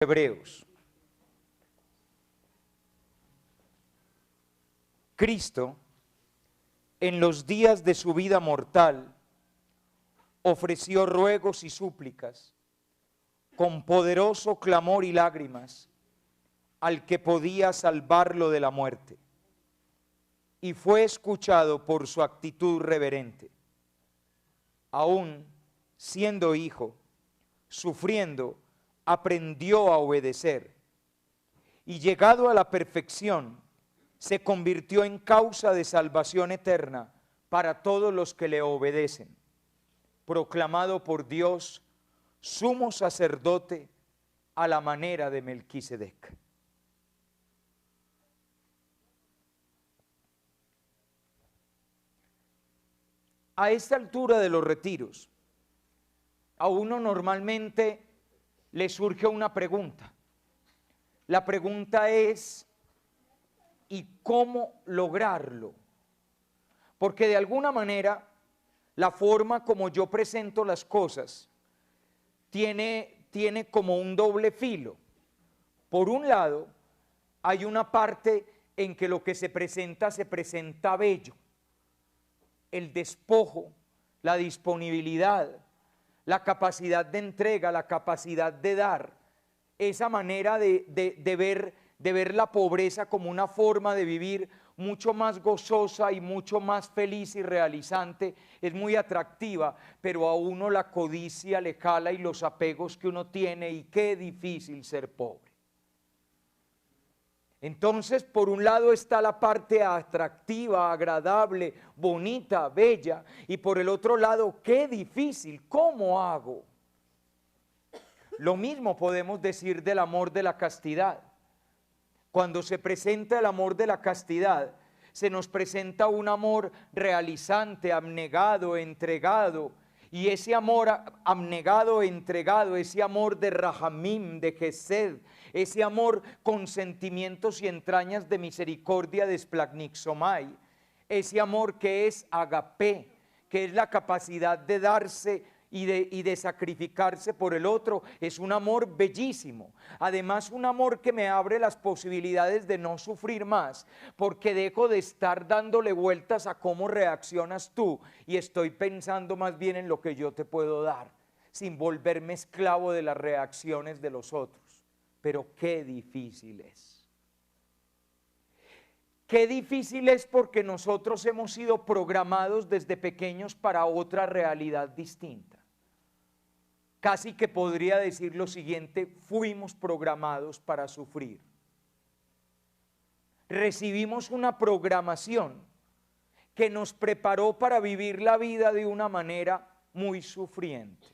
Hebreos. Cristo, en los días de su vida mortal, ofreció ruegos y súplicas, con poderoso clamor y lágrimas, al que podía salvarlo de la muerte, y fue escuchado por su actitud reverente. Aún siendo hijo, sufriendo, aprendió a obedecer, y llegado a la perfección, se convirtió en causa de salvación eterna para todos los que le obedecen, proclamado por Dios sumo sacerdote a la manera de Melquisedec. A esta altura de los retiros, a uno normalmente le surge una pregunta. La pregunta es, ¿y cómo lograrlo? Porque de alguna manera, la forma como yo presento las cosas tiene como un doble filo. Por un lado, hay una parte en que lo que se presenta bello. El despojo, la disponibilidad, la capacidad de entrega, la capacidad de dar, esa manera de ver la pobreza como una forma de vivir mucho más gozosa y mucho más feliz y realizante, es muy atractiva, pero a uno la codicia le jala y los apegos que uno tiene, y qué difícil ser pobre. Entonces, por un lado está la parte atractiva, agradable, bonita, bella, y por el otro lado, qué difícil, ¿cómo hago? Lo mismo podemos decir del amor de la castidad. Cuando se presenta el amor de la castidad, se nos presenta un amor realizante, abnegado, entregado, y ese amor abnegado, entregado, ese amor de Rahamim, de Gesed, ese amor con sentimientos y entrañas de misericordia, de Splagnicsomai, ese amor que es agapé, que es la capacidad de darse y de sacrificarse por el otro, es un amor bellísimo. Además, un amor que me abre las posibilidades de no sufrir más, porque dejo de estar dándole vueltas a cómo reaccionas tú y estoy pensando más bien en lo que yo te puedo dar, sin volverme esclavo de las reacciones de los otros. Pero qué difícil es. Qué difícil es, porque nosotros hemos sido programados desde pequeños para otra realidad distinta. Casi que podría decir lo siguiente: fuimos programados para sufrir. Recibimos una programación que nos preparó para vivir la vida de una manera muy sufriente.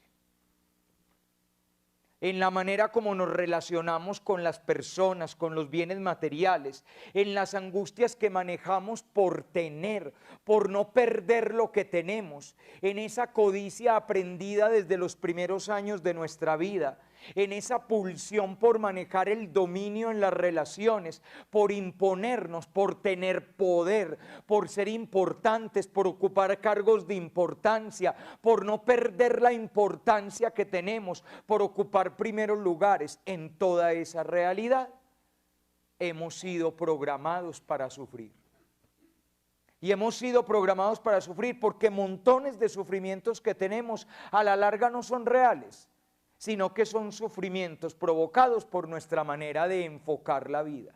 En la manera como nos relacionamos con las personas, con los bienes materiales, en las angustias que manejamos por tener, por no perder lo que tenemos, en esa codicia aprendida desde los primeros años de nuestra vida, en esa pulsión por manejar el dominio en las relaciones, por imponernos, por tener poder, por ser importantes, por ocupar cargos de importancia, por no perder la importancia que tenemos, por ocupar primeros lugares. En toda esa realidad hemos sido programados para sufrir. Y hemos sido programados para sufrir porque montones de sufrimientos que tenemos a la larga no son reales, sino que son sufrimientos provocados por nuestra manera de enfocar la vida.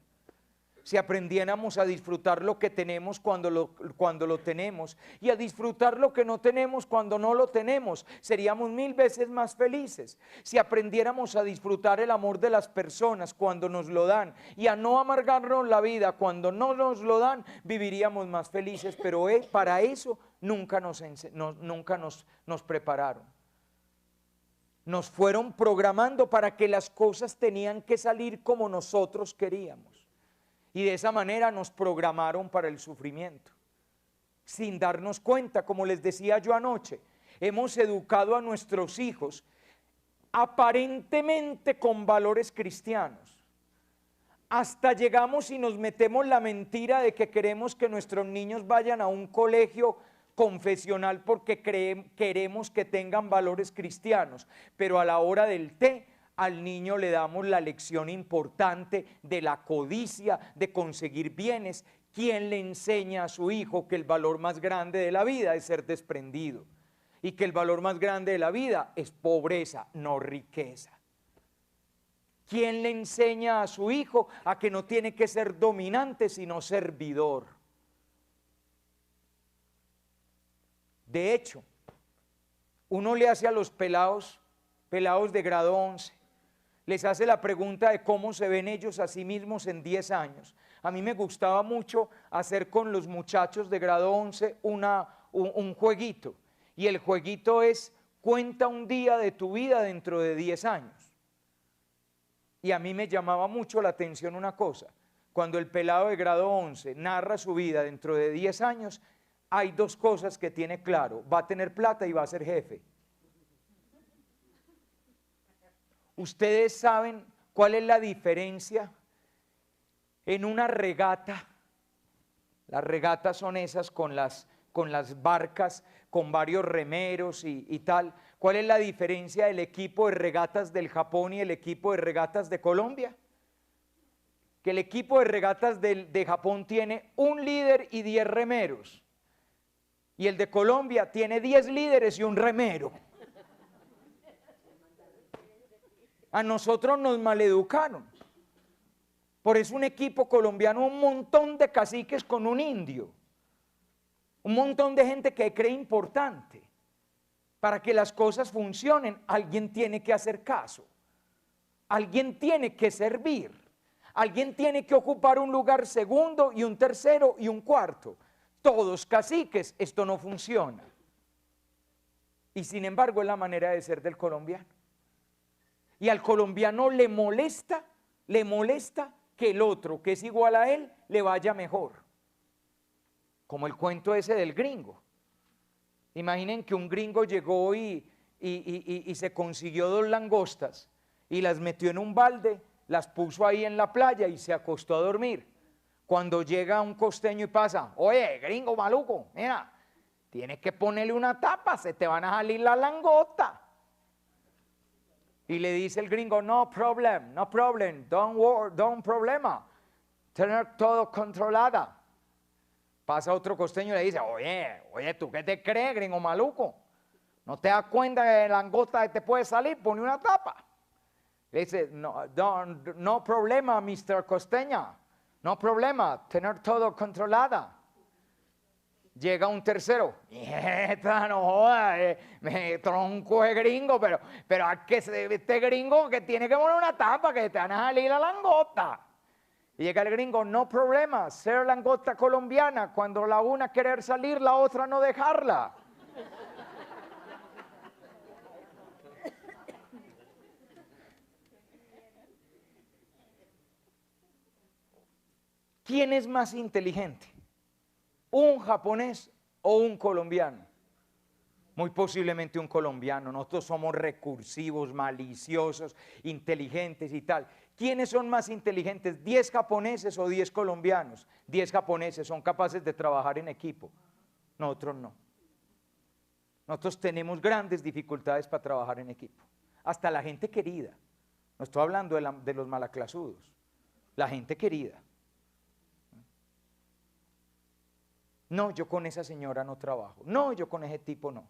Si aprendiéramos a disfrutar lo que tenemos cuando lo tenemos, y a disfrutar lo que no tenemos cuando no lo tenemos, seríamos 1000 veces más felices. Si aprendiéramos a disfrutar el amor de las personas cuando nos lo dan, y a no amargarnos la vida cuando no nos lo dan, viviríamos más felices. Pero para eso nunca nos prepararon. Nos fueron programando para que las cosas tenían que salir como nosotros queríamos. Y de esa manera nos programaron para el sufrimiento. Sin darnos cuenta, como les decía yo anoche, hemos educado a nuestros hijos aparentemente con valores cristianos. Hasta llegamos y nos metemos la mentira de que queremos que nuestros niños vayan a un colegio confesional porque queremos que tengan valores cristianos, pero a la hora del té al niño le damos la lección importante de la codicia, de conseguir bienes. ¿Quién le enseña a su hijo que el valor más grande de la vida es ser desprendido? Y que el valor más grande de la vida es pobreza, no riqueza. ¿Quién le enseña a su hijo a que no tiene que ser dominante, sino servidor? De hecho, uno le hace a los pelados de grado 11, les hace la pregunta de cómo se ven ellos a sí mismos en 10 años. A mí me gustaba mucho hacer con los muchachos de grado 11 un jueguito. Y el jueguito es, cuenta un día de tu vida dentro de 10 años. Y a mí me llamaba mucho la atención una cosa. Cuando el pelado de grado 11 narra su vida dentro de 10 años, hay dos cosas que tiene claro. Va a tener plata y va a ser jefe. ¿Ustedes saben cuál es la diferencia en una regata? Las regatas son esas con las barcas, con varios remeros y tal. ¿Cuál es la diferencia del equipo de regatas del Japón y el equipo de regatas de Colombia? Que el equipo de regatas de Japón tiene un líder y 10 remeros. Y el de Colombia tiene 10 líderes y un remero. A nosotros nos maleducaron. Por eso un equipo colombiano, un montón de caciques con un indio. Un montón de gente que cree importante. Para que las cosas funcionen, alguien tiene que hacer caso. Alguien tiene que servir. Alguien tiene que ocupar un lugar segundo y un tercero y un cuarto. Todos caciques, esto no funciona. Y sin embargo es la manera de ser del colombiano. Y al colombiano le molesta que el otro, que es igual a él, le vaya mejor. Como el cuento ese del gringo. Imaginen que un gringo llegó y se consiguió 2 langostas y las metió en un balde, las puso ahí en la playa y se acostó a dormir. Cuando llega un costeño y pasa, oye, gringo maluco, mira, tienes que ponerle una tapa, se te van a salir las langostas. Y le dice el gringo, no problem, don't problema, tener todo controlada. Pasa otro costeño y le dice, oye, ¿tú qué te crees, gringo maluco? ¿No te das cuenta que la langosta te puede salir? Pone una tapa. Le dice, no problema, Mr. Costeña, no problema, tener todo controlada. Llega un tercero, no joda, me tronco de gringo, pero que este gringo que tiene que poner una tapa que te van a salir la langosta. Y llega el gringo, no problema, ser langosta colombiana, cuando la una querer salir, la otra no dejarla. ¿Quién es más inteligente? ¿Un japonés o un colombiano? Muy posiblemente un colombiano. Nosotros somos recursivos, maliciosos, inteligentes y tal. ¿Quiénes son más inteligentes? ¿10 japoneses o 10 colombianos? 10 japoneses son capaces de trabajar en equipo. Nosotros no. Nosotros tenemos grandes dificultades para trabajar en equipo. Hasta la gente querida. No estoy hablando de los malaclasudos. La gente querida. No, yo con esa señora no trabajo. No, yo con ese tipo no.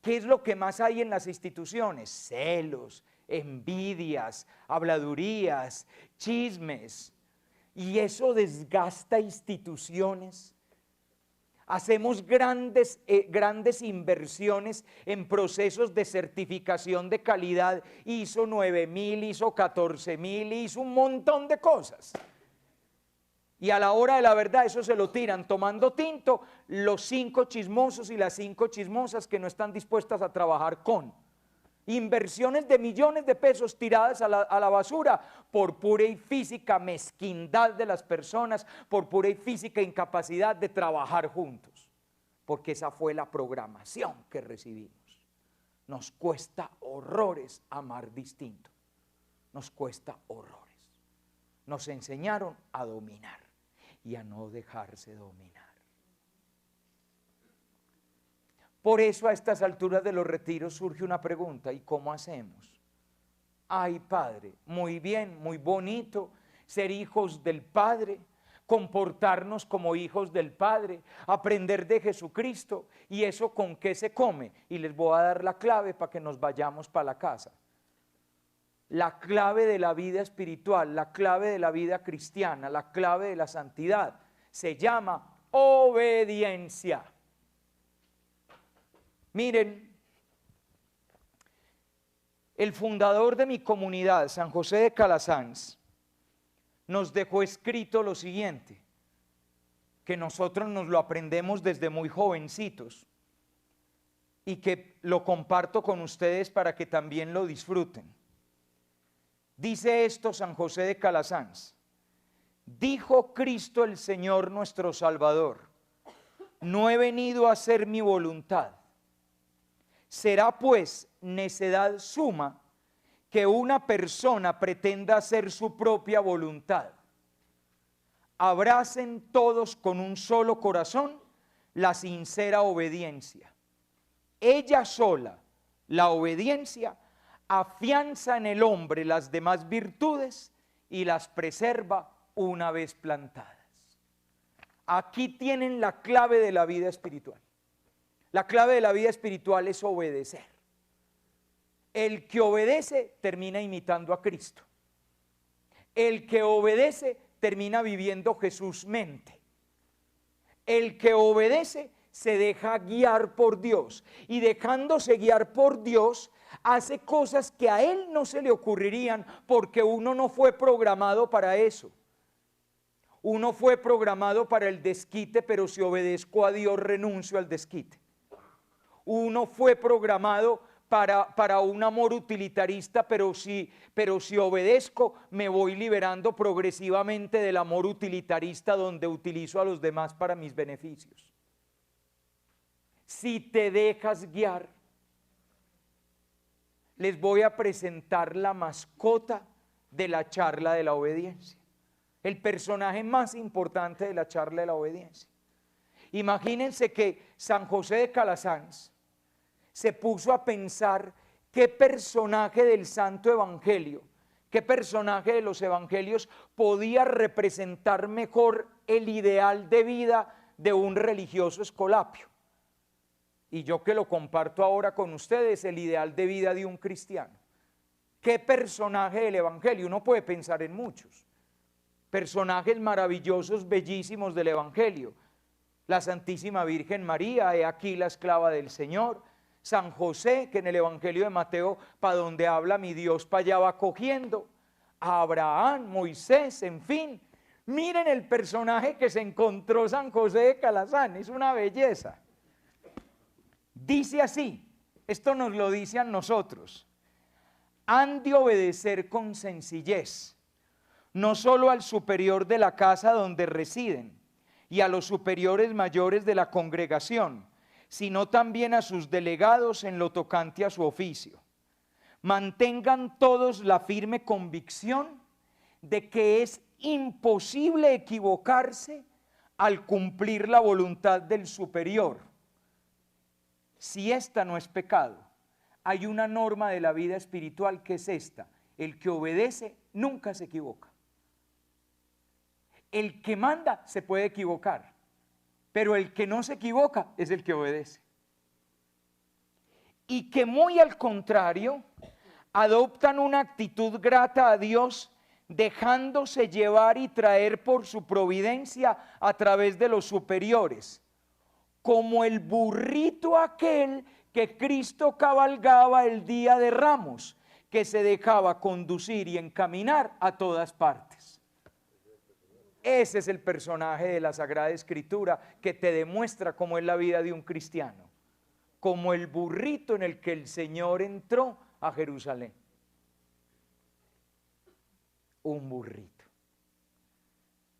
¿Qué es lo que más hay en las instituciones? Celos, envidias, habladurías, chismes. Y eso desgasta instituciones. Hacemos grandes inversiones en procesos de certificación de calidad. ISO 9000, ISO 14000, hizo un montón de cosas. Y a la hora de la verdad eso se lo tiran tomando tinto los 5 chismosos y las 5 chismosas que no están dispuestas a trabajar con. Inversiones de millones de pesos tiradas a la basura por pura y física mezquindad de las personas, por pura y física incapacidad de trabajar juntos. Porque esa fue la programación que recibimos. Nos cuesta horrores amar distinto. Nos cuesta horrores. Nos enseñaron a dominar y a no dejarse dominar. Por eso a estas alturas de los retiros surge una pregunta: ¿y cómo hacemos? Ay, Padre, muy bien, muy bonito ser hijos del Padre, comportarnos como hijos del Padre, aprender de Jesucristo. ¿Y eso con qué se come? Y les voy a dar la clave para que nos vayamos para la casa. La clave de la vida espiritual, la clave de la vida cristiana, la clave de la santidad, se llama obediencia. Miren, el fundador de mi comunidad, San José de Calasanz, nos dejó escrito lo siguiente, que nosotros nos lo aprendemos desde muy jovencitos y que lo comparto con ustedes para que también lo disfruten. Dice esto San José de Calasanz: dijo Cristo el Señor nuestro Salvador, no he venido a hacer mi voluntad. Será pues necedad suma que una persona pretenda hacer su propia voluntad. Abracen todos con un solo corazón la sincera obediencia. Ella sola, la obediencia, afianza en el hombre las demás virtudes y las preserva una vez plantadas. Aquí tienen la clave de la vida espiritual. La clave de la vida espiritual es obedecer. El que obedece termina imitando a Cristo. El que obedece termina viviendo Jesús mente. El que obedece se deja guiar por Dios y dejándose guiar por Dios hace cosas que a él no se le ocurrirían porque uno no fue programado para eso. Uno fue programado para el desquite, pero si obedezco a Dios renuncio al desquite. Uno fue programado para un amor utilitarista, pero si obedezco me voy liberando progresivamente del amor utilitarista donde utilizo a los demás para mis beneficios. Si te dejas guiar, les voy a presentar la mascota de la charla de la obediencia, el personaje más importante de la charla de la obediencia. Imagínense que San José de Calasanz se puso a pensar qué personaje del Santo Evangelio, qué personaje de los Evangelios podía representar mejor el ideal de vida de un religioso escolapio. Y yo que lo comparto ahora con ustedes, el ideal de vida de un cristiano. ¿Qué personaje del Evangelio? Uno puede pensar en muchos personajes maravillosos, bellísimos del Evangelio. La Santísima Virgen María, he aquí la esclava del Señor. San José, que en el Evangelio de Mateo, para donde habla mi Dios, para allá va cogiendo. A Abraham, Moisés, en fin. Miren el personaje que se encontró San José de Calasanz, es una belleza. Dice así, esto nos lo dice a nosotros: han de obedecer con sencillez, no solo al superior de la casa donde residen y a los superiores mayores de la congregación, sino también a sus delegados en lo tocante a su oficio. Mantengan todos la firme convicción de que es imposible equivocarse al cumplir la voluntad del superior. Si esta no es pecado, hay una norma de la vida espiritual que es esta: el que obedece nunca se equivoca. El que manda se puede equivocar, pero el que no se equivoca es el que obedece. Y que muy al contrario, adoptan una actitud grata a Dios, dejándose llevar y traer por su providencia a través de los superiores, como el burrito aquel que Cristo cabalgaba el día de Ramos, que se dejaba conducir y encaminar a todas partes. Ese es el personaje de la Sagrada Escritura que te demuestra cómo es la vida de un cristiano, como el burrito en el que el Señor entró a Jerusalén. Un burrito.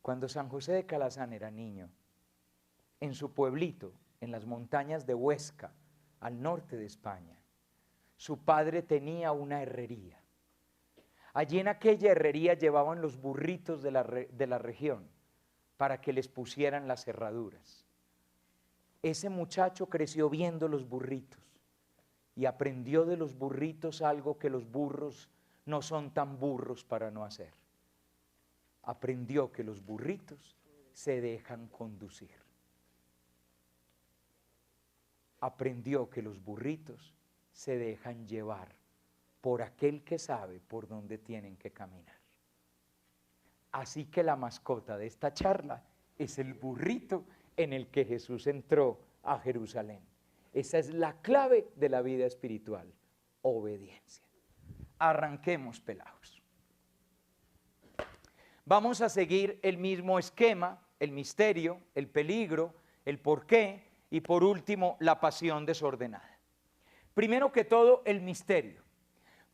Cuando San José de Calasanz era niño, en su pueblito, en las montañas de Huesca, al norte de España, su padre tenía una herrería. Allí en aquella herrería llevaban los burritos de la región para que les pusieran las herraduras. Ese muchacho creció viendo los burritos y aprendió de los burritos algo que los burros no son tan burros para no hacer. Aprendió que los burritos se dejan conducir. Aprendió que los burritos se dejan llevar por aquel que sabe por dónde tienen que caminar. Así que la mascota de esta charla es el burrito en el que Jesús entró a Jerusalén. Esa es la clave de la vida espiritual, obediencia. Arranquemos, pelados. Vamos a seguir el mismo esquema, el misterio, el peligro, el porqué y por último la pasión desordenada. Primero que todo, el misterio.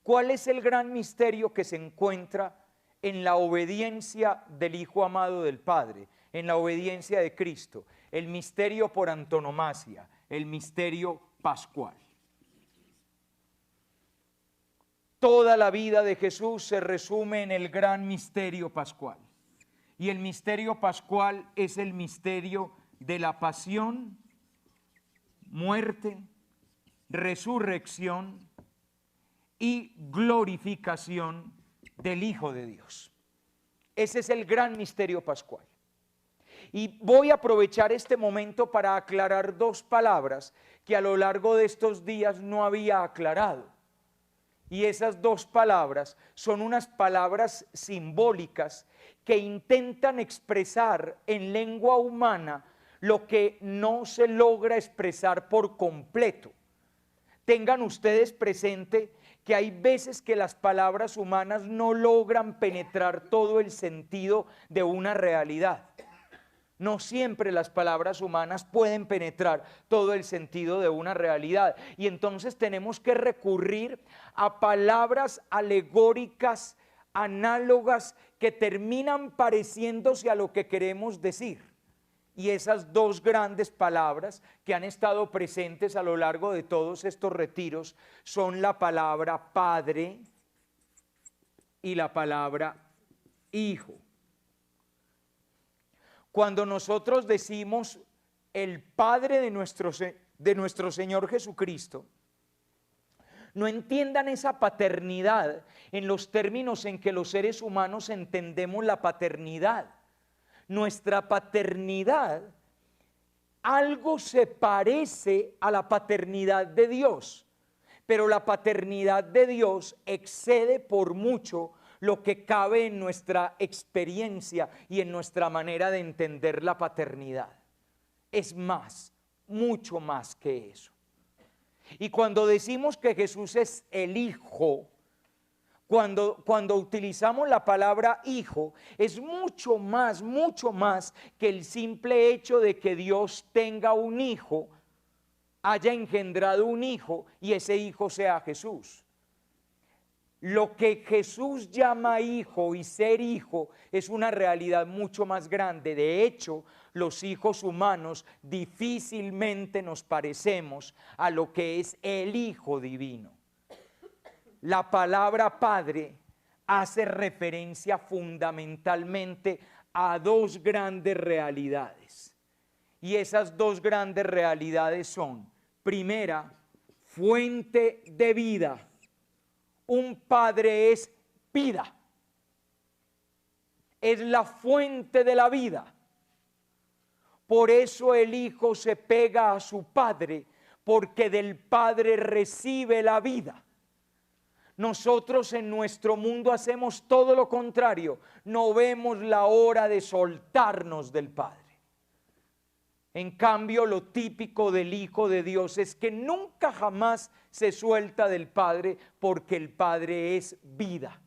¿Cuál es el gran misterio que se encuentra en la obediencia del Hijo amado del Padre, en la obediencia de Cristo? El misterio por antonomasia, el misterio pascual. Toda la vida de Jesús se resume en el gran misterio pascual. Y el misterio pascual es el misterio de la pasión, muerte, resurrección y glorificación del Hijo de Dios. Ese es el gran misterio pascual. Y voy a aprovechar este momento para aclarar dos palabras que a lo largo de estos días no había aclarado. Y esas dos palabras son unas palabras simbólicas que intentan expresar en lengua humana lo que no se logra expresar por completo. Tengan ustedes presente que hay veces que las palabras humanas no logran penetrar todo el sentido de una realidad. No siempre las palabras humanas pueden penetrar todo el sentido de una realidad. Y entonces tenemos que recurrir a palabras alegóricas, análogas, que terminan pareciéndose a lo que queremos decir. Y esas dos grandes palabras que han estado presentes a lo largo de todos estos retiros son la palabra Padre y la palabra Hijo. Cuando nosotros decimos el Padre de nuestro Señor Jesucristo, no entiendan esa paternidad en los términos en que los seres humanos entendemos la paternidad. Nuestra paternidad algo se parece a la paternidad de Dios, pero la paternidad de Dios excede por mucho lo que cabe en nuestra experiencia y en nuestra manera de entender la paternidad. Es más, mucho más que eso. Y cuando decimos que Jesús es el Hijo, cuando utilizamos la palabra hijo, es mucho más que el simple hecho de que Dios tenga un hijo, haya engendrado un hijo y ese hijo sea Jesús. Lo que Jesús llama hijo y ser hijo es una realidad mucho más grande. De hecho, los hijos humanos difícilmente nos parecemos a lo que es el Hijo divino. La palabra Padre hace referencia fundamentalmente a dos grandes realidades. Y esas dos grandes realidades son, primera, fuente de vida. Un padre es vida. Es la fuente de la vida. Por eso el hijo se pega a su padre, porque del padre recibe la vida. Nosotros en nuestro mundo hacemos todo lo contrario, no vemos la hora de soltarnos del Padre. En cambio, lo típico del Hijo de Dios es que nunca jamás se suelta del Padre, porque el Padre es vida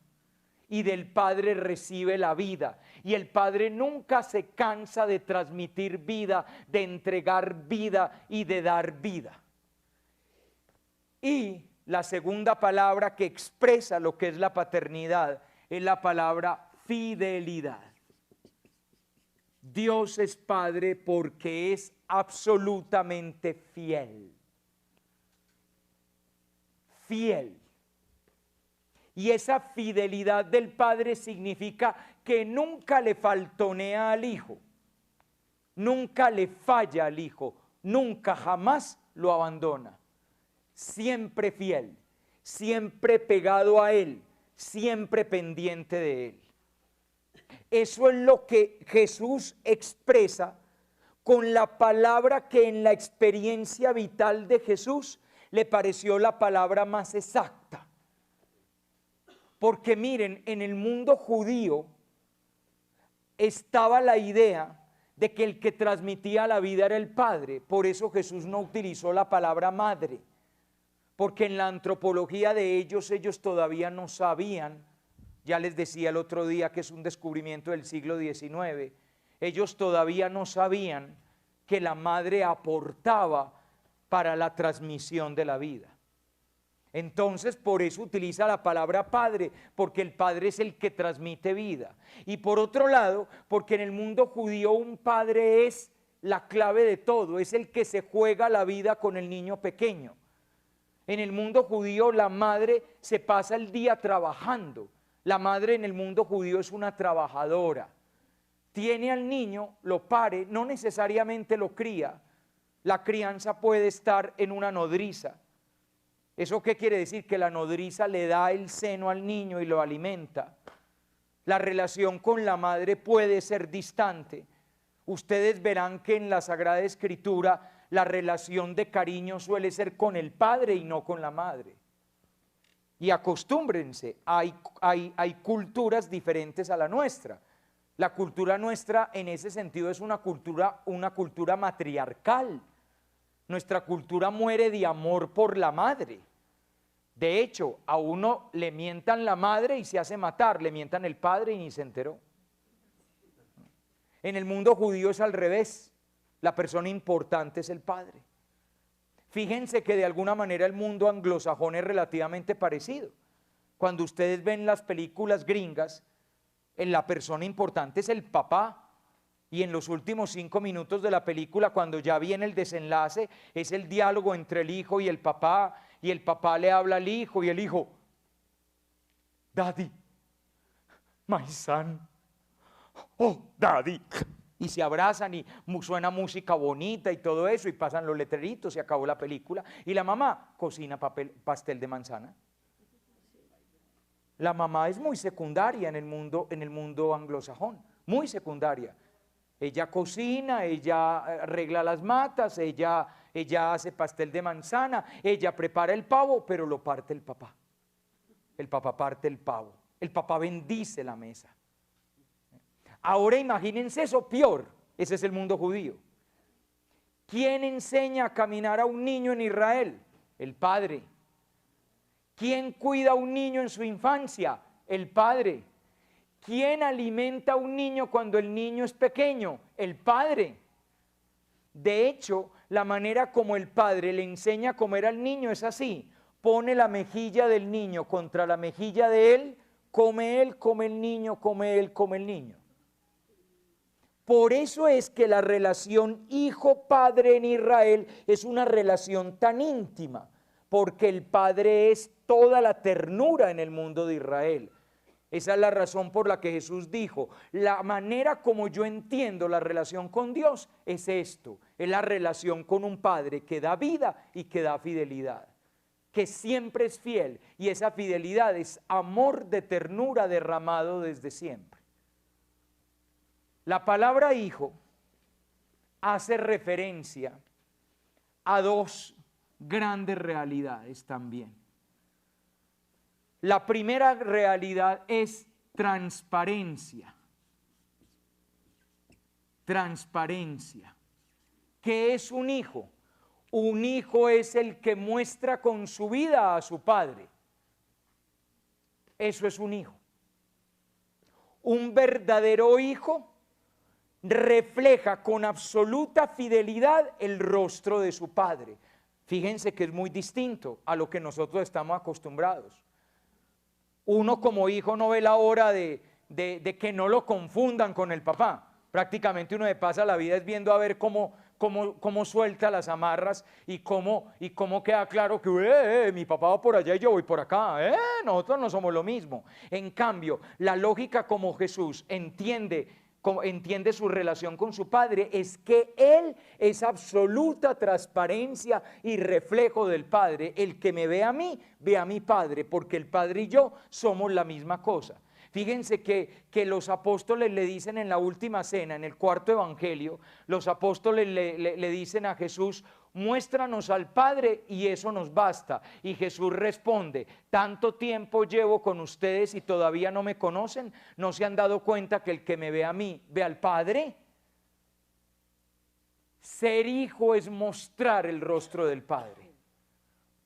y del Padre recibe la vida, y el Padre nunca se cansa de transmitir vida, de entregar vida y de dar vida. Y la segunda palabra que expresa lo que es la paternidad es la palabra fidelidad. Dios es Padre porque es absolutamente fiel. Fiel. Y esa fidelidad del Padre significa que nunca le faltonea al Hijo, nunca le falla al Hijo, nunca jamás lo abandona. Siempre fiel, siempre pegado a Él, siempre pendiente de él. Eso es lo que Jesús expresa con la palabra que en la experiencia vital de Jesús le pareció la palabra más exacta. Porque miren, en el mundo judío estaba la idea de que el que transmitía la vida era el Padre. Por eso Jesús no utilizó la palabra madre, porque en la antropología de ellos todavía no sabían. Ya les decía el otro día que es un descubrimiento del siglo XIX. Ellos todavía no sabían que la madre aportaba para la transmisión de la vida. Entonces, por eso utiliza la palabra padre, porque el padre es el que transmite vida. Y por otro lado, porque en el mundo judío un padre es la clave de todo, es el que se juega la vida con el niño pequeño. En el mundo judío la madre se pasa el día trabajando. La madre en el mundo judío es una trabajadora. Tiene al niño, lo pare, no necesariamente lo cría. La crianza puede estar en una nodriza. ¿Eso qué quiere decir? Que la nodriza le da el seno al niño y lo alimenta. La relación con la madre puede ser distante. Ustedes verán que en la Sagrada Escritura la relación de cariño suele ser con el padre y no con la madre. Y acostúmbrense, hay culturas diferentes a la nuestra. La cultura nuestra en ese sentido es una cultura matriarcal. Nuestra cultura muere de amor por la madre. De hecho, a uno le mientan la madre y se hace matar, le mientan el padre y ni se enteró. En el mundo judío es al revés, la persona importante es el padre. Fíjense que de alguna manera el mundo anglosajón es relativamente parecido. Cuando ustedes ven las películas gringas, la persona importante es el papá. Y en los últimos 5 minutos de la película, cuando ya viene el desenlace, es el diálogo entre el hijo y el papá le habla al hijo y el hijo, Daddy, my son, oh, Daddy. Y se abrazan y suena música bonita y todo eso y pasan los letreritos y acabó la película. Y la mamá cocina pastel de manzana. La mamá es muy secundaria en el mundo anglosajón, muy secundaria. Ella cocina, ella arregla las matas, ella hace pastel de manzana, ella prepara el pavo, pero lo parte el papá. El papá parte el pavo, el papá bendice la mesa. Ahora imagínense eso peor, ese es el mundo judío. ¿Quién enseña a caminar a un niño en Israel? El padre. ¿Quién cuida a un niño en su infancia? El padre. ¿Quién alimenta a un niño cuando el niño es pequeño? El padre. De hecho, la manera como el padre le enseña a comer al niño es así. Pone la mejilla del niño contra la mejilla de él, come el niño, come él, come el niño. Por eso es que la relación hijo-padre en Israel es una relación tan íntima, porque el padre es toda la ternura en el mundo de Israel. Esa es la razón por la que Jesús dijo, la manera como yo entiendo la relación con Dios es esto, es la relación con un padre que da vida y que da fidelidad, que siempre es fiel, y esa fidelidad es amor de ternura derramado desde siempre. La palabra hijo hace referencia a dos grandes realidades también. La primera realidad es transparencia. Transparencia. ¿Qué es un hijo? Un hijo es el que muestra con su vida a su padre. Eso es un hijo. Un verdadero hijo refleja con absoluta fidelidad el rostro de su padre. Fíjense que es muy distinto a lo que nosotros estamos acostumbrados. Uno como hijo no ve la hora de que no lo confundan con el papá. Prácticamente uno le pasa la vida es viendo a ver cómo suelta las amarras y cómo queda claro que mi papá va por allá y yo voy por acá. Nosotros no somos lo mismo. En cambio, la lógica como Jesús entiende entiende su relación con su Padre, es que Él es absoluta transparencia y reflejo del Padre. El que me ve a mí, ve a mi Padre, porque el Padre y yo somos la misma cosa. Fíjense que los apóstoles le dicen en la última cena, en el cuarto evangelio, los apóstoles le dicen a Jesús: muéstranos al Padre y eso nos basta. Y Jesús responde: tanto tiempo llevo con ustedes y todavía no me conocen, ¿no se han dado cuenta que el que me ve a mí, ve al Padre? Ser hijo es mostrar el rostro del Padre.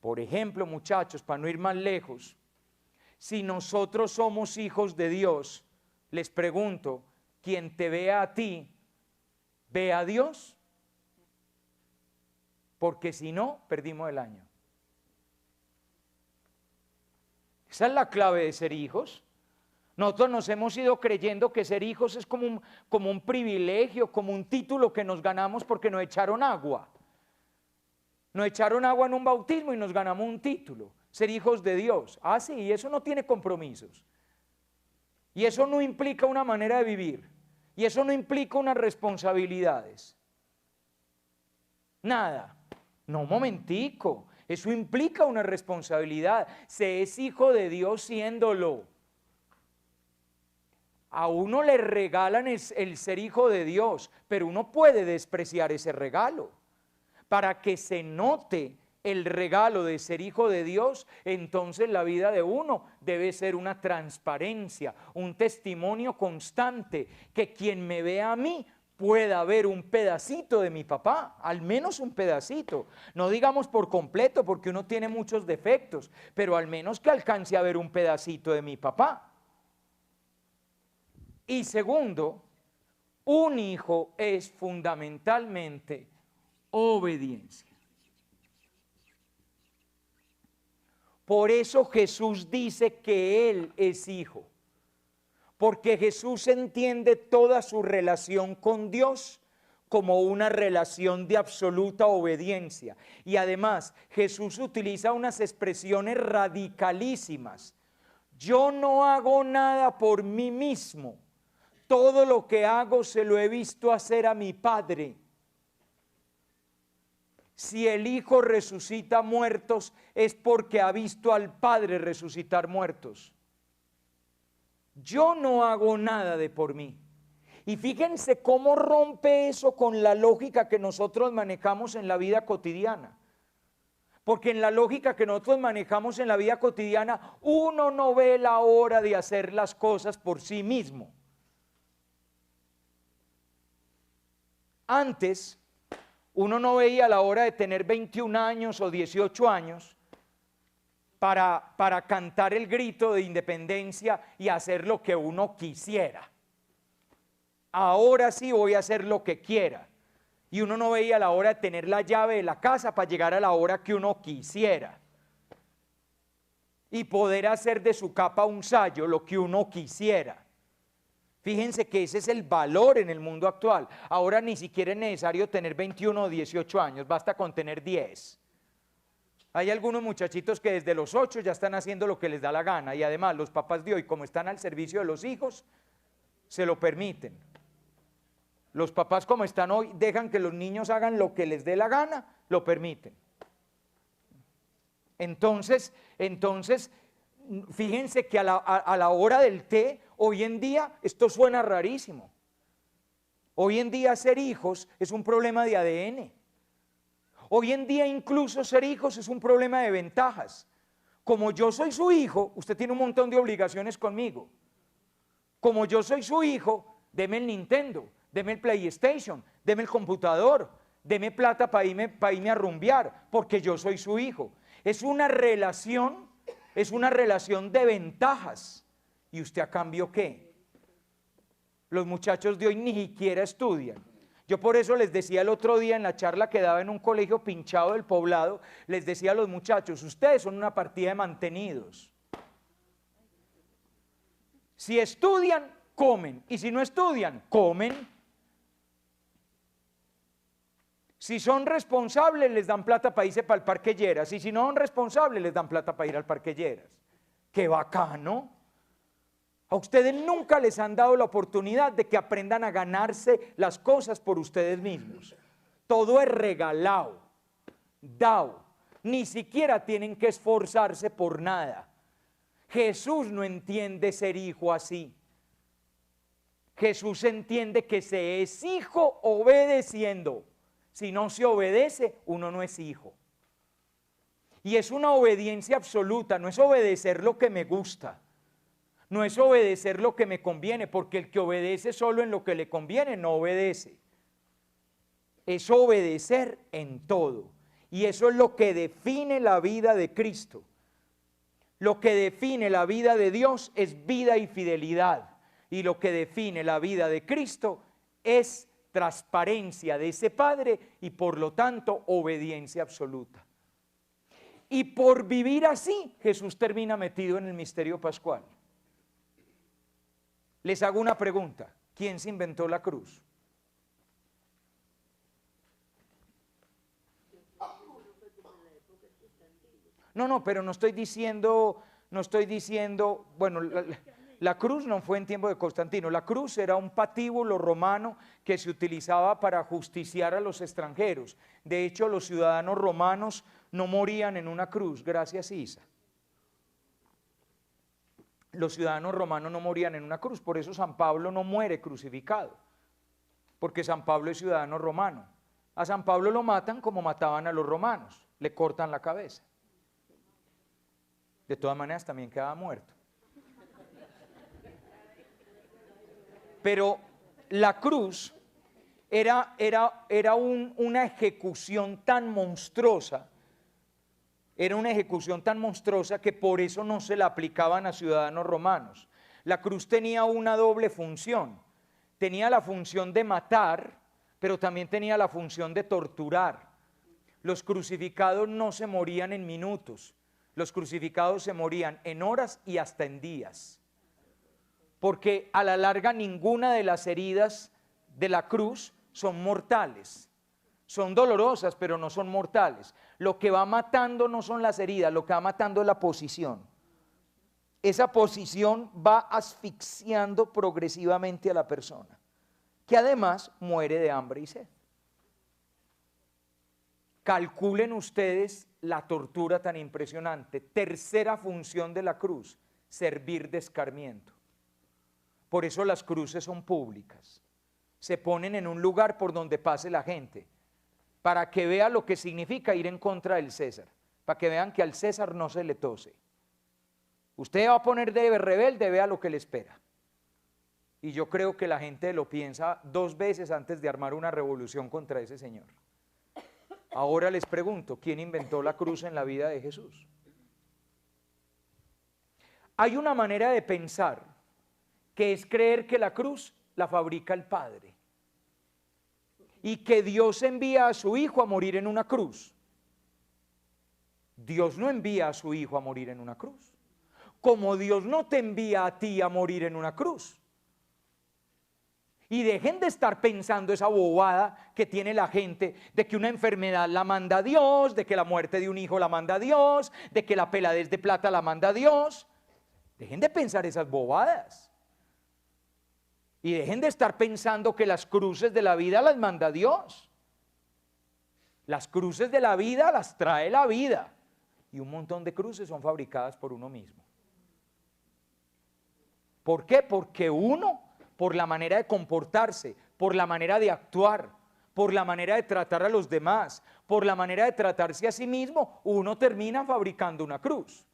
Por ejemplo, muchachos, para no ir más lejos, si nosotros somos hijos de Dios, les pregunto, ¿quién te vea a ti, ve a Dios? Porque si no, perdimos el año. Esa es la clave de ser hijos. Nosotros nos hemos ido creyendo que ser hijos es como un privilegio, como un título que nos ganamos porque nos echaron agua. Nos echaron agua en un bautismo y nos ganamos un título. Ser hijos de Dios. Ah, sí, y eso no tiene compromisos. Y eso no implica una manera de vivir. Y eso no implica unas responsabilidades. Nada. No, un momentico. Eso implica una responsabilidad. Se es hijo de Dios siéndolo. A uno le regalan el ser hijo de Dios, pero uno puede despreciar ese regalo. Para que se note el regalo de ser hijo de Dios, entonces la vida de uno debe ser una transparencia, un testimonio constante, que quien me vea a mí pueda ver un pedacito de mi papá, al menos un pedacito, no digamos por completo porque uno tiene muchos defectos, pero al menos que alcance a ver un pedacito de mi papá. Y segundo, un hijo es fundamentalmente obediencia. Por eso Jesús dice que Él es hijo, porque Jesús entiende toda su relación con Dios como una relación de absoluta obediencia. Y además Jesús utiliza unas expresiones radicalísimas. Yo no hago nada por mí mismo, todo lo que hago se lo he visto hacer a mi Padre. Si el Hijo resucita muertos, es porque ha visto al Padre resucitar muertos. Yo no hago nada de por mí. Y fíjense cómo rompe eso con la lógica que nosotros manejamos en la vida cotidiana. Porque en la lógica que nosotros manejamos en la vida cotidiana, uno no ve la hora de hacer las cosas por sí mismo. Antes, uno no veía la hora de tener 21 años o 18 años para cantar el grito de independencia y hacer lo que uno quisiera. Ahora sí voy a hacer lo que quiera. Y uno no veía la hora de tener la llave de la casa para llegar a la hora que uno quisiera. Y poder hacer de su capa un sayo lo que uno quisiera. Fíjense que ese es el valor en el mundo actual. Ahora ni siquiera es necesario tener 21 o 18 años, basta con tener 10. Hay algunos muchachitos que desde los 8 ya están haciendo lo que les da la gana, y además los papás de hoy, como están al servicio de los hijos, se lo permiten. Los papás, como están hoy, dejan que los niños hagan lo que les dé la gana, lo permiten. Entonces, fíjense que a la hora del té, hoy en día, esto suena rarísimo. Hoy en día ser hijos es un problema de ADN. Hoy en día incluso ser hijos es un problema de ventajas. Como yo soy su hijo, usted tiene un montón de obligaciones conmigo. Como yo soy su hijo, deme el Nintendo, deme el PlayStation, deme el computador, deme plata para irme a rumbear, porque yo soy su hijo. Es una relación de ventajas. ¿Y usted a cambio qué? Los muchachos de hoy ni siquiera estudian. Yo por eso les decía el otro día en la charla que daba en un colegio pinchado del Poblado, les decía a los muchachos, ustedes son una partida de mantenidos. Si estudian, comen, y si no estudian, comen. Si son responsables, les dan plata para irse para el Parque Lleras, y si no son responsables, les dan plata para ir al Parque Lleras. ¡Qué bacano! A ustedes nunca les han dado la oportunidad de que aprendan a ganarse las cosas por ustedes mismos. Todo es regalado, dado. Ni siquiera tienen que esforzarse por nada. Jesús no entiende ser hijo así. Jesús entiende que se es hijo obedeciendo. Si no se obedece, uno no es hijo. Y es una obediencia absoluta, no es obedecer lo que me gusta. No es obedecer lo que me conviene, porque el que obedece solo en lo que le conviene no obedece. Es obedecer en todo. Y eso es lo que define la vida de Cristo. Lo que define la vida de Dios es vida y fidelidad. Y lo que define la vida de Cristo es transparencia de ese Padre y por lo tanto obediencia absoluta. Y por vivir así, Jesús termina metido en el misterio pascual. Les hago una pregunta. ¿Quién se inventó la cruz? No, pero no estoy diciendo, bueno, la cruz no fue en tiempo de Constantino. La cruz era un patíbulo romano que se utilizaba para justiciar a los extranjeros. De hecho, los ciudadanos romanos no morían en una cruz, gracias Isa. Los ciudadanos romanos no morían en una cruz, por eso San Pablo no muere crucificado, porque San Pablo es ciudadano romano. A San Pablo lo matan como mataban a los romanos, le cortan la cabeza. De todas maneras también quedaba muerto. Pero la cruz era una ejecución tan monstruosa. Era una ejecución tan monstruosa que por eso no se la aplicaban a ciudadanos romanos. La cruz tenía una doble función. Tenía la función de matar, pero también tenía la función de torturar. Los crucificados no se morían en minutos. Los crucificados se morían en horas y hasta en días. Porque a la larga ninguna de las heridas de la cruz son mortales. Son dolorosas, pero no son mortales. Lo que va matando no son las heridas, lo que va matando es la posición. Esa posición va asfixiando progresivamente a la persona, que además muere de hambre y sed. Calculen ustedes la tortura tan impresionante. Tercera función de la cruz, servir de escarmiento. Por eso las cruces son públicas. Se ponen en un lugar por donde pase la gente, para que vea lo que significa ir en contra del César, para que vean que al César no se le tose. Usted va a poner de rebelde, vea lo que le espera. Y yo creo que la gente lo piensa 2 veces antes de armar una revolución contra ese señor. Ahora les pregunto, ¿quién inventó la cruz en la vida de Jesús? Hay una manera de pensar que es creer que la cruz la fabrica el Padre y que Dios envía a su Hijo a morir en una cruz. Dios no envía a su Hijo a morir en una cruz, como Dios no te envía a ti a morir en una cruz. Y dejen de estar pensando esa bobada que tiene la gente de que una enfermedad la manda Dios, de que la muerte de un hijo la manda Dios, de que la peladez de plata la manda Dios. Dejen de pensar esas bobadas. Y dejen de estar pensando que las cruces de la vida las manda Dios. Las cruces de la vida las trae la vida. Y un montón de cruces son fabricadas por uno mismo. ¿Por qué? Porque uno, por la manera de comportarse, por la manera de actuar, por la manera de tratar a los demás, por la manera de tratarse a sí mismo, uno termina fabricando una cruz.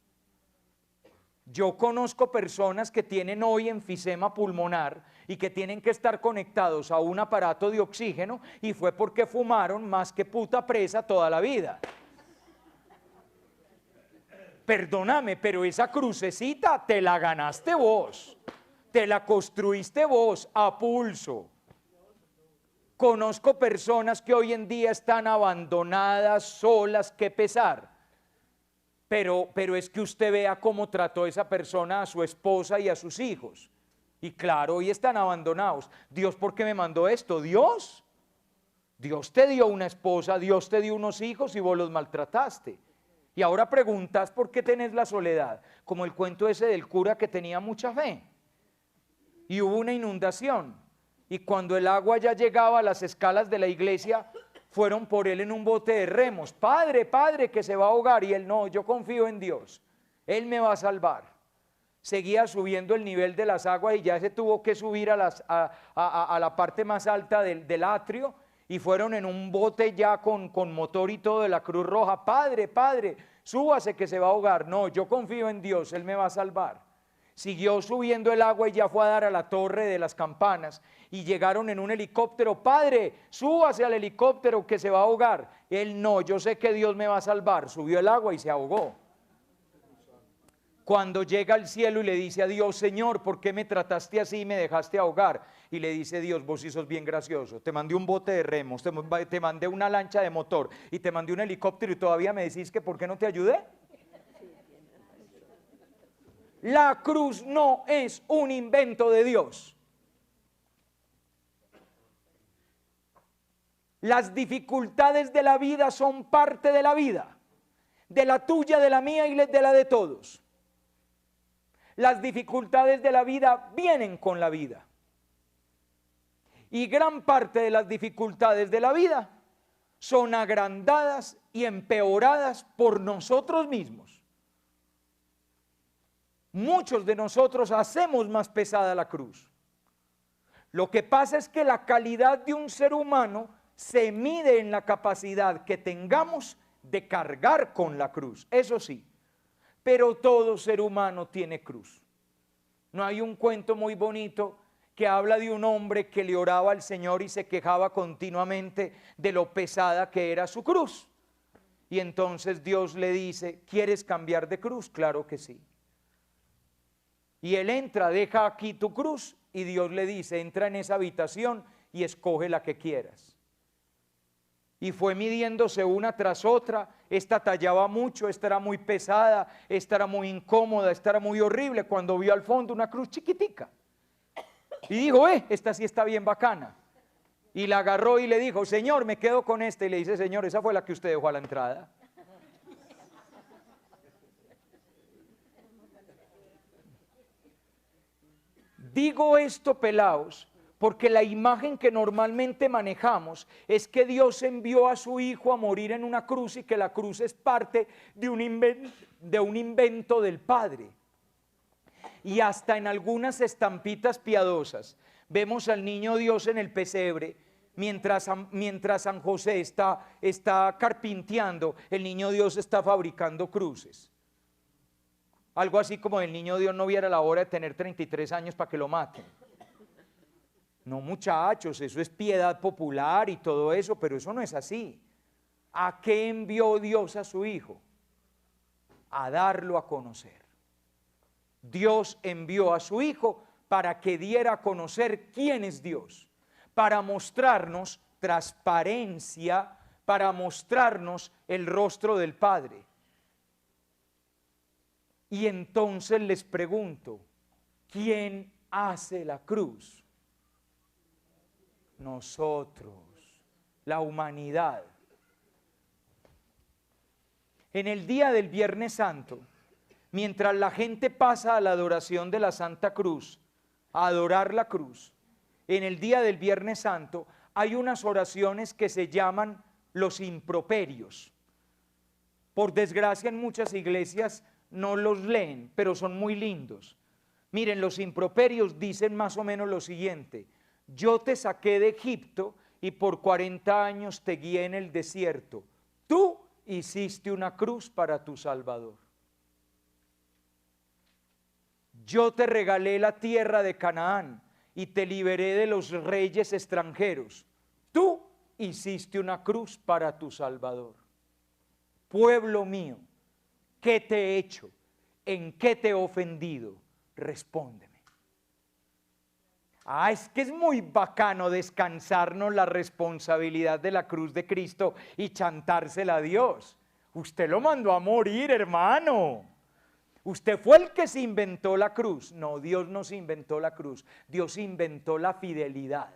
Yo conozco personas que tienen hoy enfisema pulmonar y que tienen que estar conectados a un aparato de oxígeno y fue porque fumaron más que puta presa toda la vida. Perdóname, pero esa crucecita te la ganaste vos, te la construiste vos a pulso. Conozco personas que hoy en día están abandonadas, solas, qué pesar. Pero es que usted vea cómo trató esa persona a su esposa y a sus hijos. Y claro, hoy están abandonados. Dios, ¿por qué me mandó esto? Dios te dio una esposa, Dios te dio unos hijos y vos los maltrataste. Y ahora preguntas por qué tenés la soledad, como el cuento ese del cura que tenía mucha fe. y hubo una inundación. Y cuando el agua ya llegaba a las escalas de la iglesia, fueron por él en un bote de remos. Padre, padre, que se va a ahogar. Y él, no, yo confío en Dios, Él me va a salvar. Seguía subiendo el nivel de las aguas y ya se tuvo que subir a la parte más alta del atrio, y fueron en un bote ya con motor y todo de la Cruz Roja. Padre, padre, súbase que se va a ahogar. No, yo confío en Dios, Él me va a salvar. Siguió subiendo el agua y ya fue a dar a la torre de las campanas, y llegaron en un helicóptero. Padre, súbase al helicóptero que se va a ahogar. Él, no, yo sé que Dios me va a salvar. Subió el agua y se ahogó. Cuando llega al cielo y le dice a Dios, Señor, ¿por qué me trataste así y me dejaste ahogar? Y le dice Dios, vos sí sos bien gracioso, te mandé un bote de remos, te mandé una lancha de motor y te mandé un helicóptero, y todavía me decís que ¿por qué no te ayudé? La cruz no es un invento de Dios. Las dificultades de la vida son parte de la vida, de la tuya, de la mía y de la de todos. Las dificultades de la vida vienen con la vida. Y gran parte de las dificultades de la vida son agrandadas y empeoradas por nosotros mismos. Muchos de nosotros hacemos más pesada la cruz. Lo que pasa es que la calidad de un ser humano se mide en la capacidad que tengamos de cargar con la cruz, eso sí. Pero todo ser humano tiene cruz. No hay un cuento muy bonito que habla de un hombre que le oraba al Señor y se quejaba continuamente de lo pesada que era su cruz. Y entonces Dios le dice, ¿quieres cambiar de cruz? Claro que sí. Y él entra, deja aquí tu cruz, y Dios le dice, entra en esa habitación y escoge la que quieras. Y fue midiéndose una tras otra. Esta tallaba mucho, esta era muy pesada, esta era muy incómoda, esta era muy horrible, cuando vio al fondo una cruz chiquitica. Y dijo, esta sí está bien bacana. Y la agarró y le dijo, Señor, me quedo con esta. Y le dice, Señor, esa fue la que usted dejó a la entrada. Digo esto, pelaos, porque la imagen que normalmente manejamos es que Dios envió a su Hijo a morir en una cruz, y que la cruz es parte de un invento del Padre. Y hasta en algunas estampitas piadosas vemos al niño Dios en el pesebre, mientras San José está carpinteando, el niño Dios está fabricando cruces. Algo así como el niño Dios no viera la hora de tener 33 años para que lo maten. No, muchachos, eso es piedad popular y todo eso, pero eso no es así. ¿A qué envió Dios a su Hijo? A darlo a conocer. Dios envió a su Hijo para que diera a conocer quién es Dios, para mostrarnos transparencia, para mostrarnos el rostro del Padre. Y entonces les pregunto, ¿quién hace la cruz? Nosotros, la humanidad. En el día del Viernes Santo, mientras la gente pasa a la adoración de la Santa Cruz, a adorar la cruz, en el día del Viernes Santo hay unas oraciones que se llaman los improperios. Por desgracia, en muchas iglesias no los leen, pero son muy lindos. Miren, los improperios dicen más o menos lo siguiente: yo te saqué de Egipto y por 40 años te guié en el desierto. Tú hiciste una cruz para tu Salvador. Yo te regalé la tierra de Canaán y te liberé de los reyes extranjeros. Tú hiciste una cruz para tu Salvador. Pueblo mío, ¿qué te he hecho? ¿En qué te he ofendido? Respóndeme. Es que es muy bacano descansarnos la responsabilidad de la cruz de Cristo y chantársela a Dios. Usted lo mandó a morir, hermano. Usted fue el que se inventó la cruz. No, Dios no se inventó la cruz. Dios inventó la fidelidad.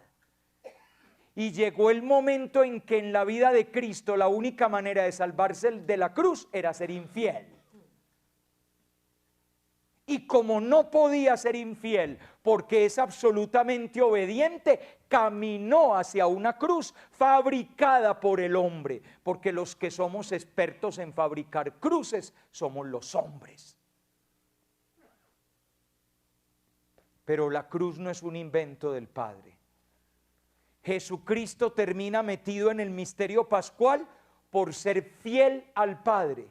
Y llegó el momento en que en la vida de Cristo la única manera de salvarse de la cruz era ser infiel. Y como no podía ser infiel, porque es absolutamente obediente, caminó hacia una cruz fabricada por el hombre, porque los que somos expertos en fabricar cruces somos los hombres. Pero la cruz no es un invento del Padre. Jesucristo termina metido en el misterio pascual por ser fiel al Padre.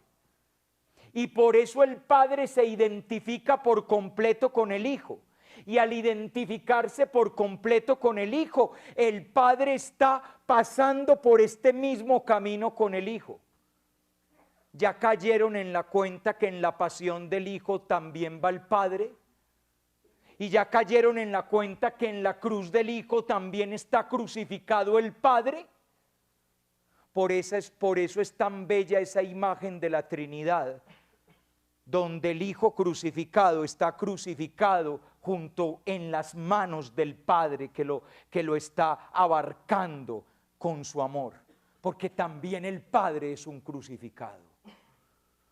Y por eso el Padre se identifica por completo con el Hijo. Y al identificarse por completo con el Hijo, el Padre está pasando por este mismo camino con el Hijo. ¿Ya cayeron en la cuenta que en la pasión del Hijo también va el Padre? ¿Y ya cayeron en la cuenta que en la cruz del Hijo también está crucificado el Padre? Por eso es tan bella esa imagen de la Trinidad, donde el Hijo crucificado está crucificado junto en las manos del Padre que lo está abarcando con su amor, porque también el Padre es un crucificado,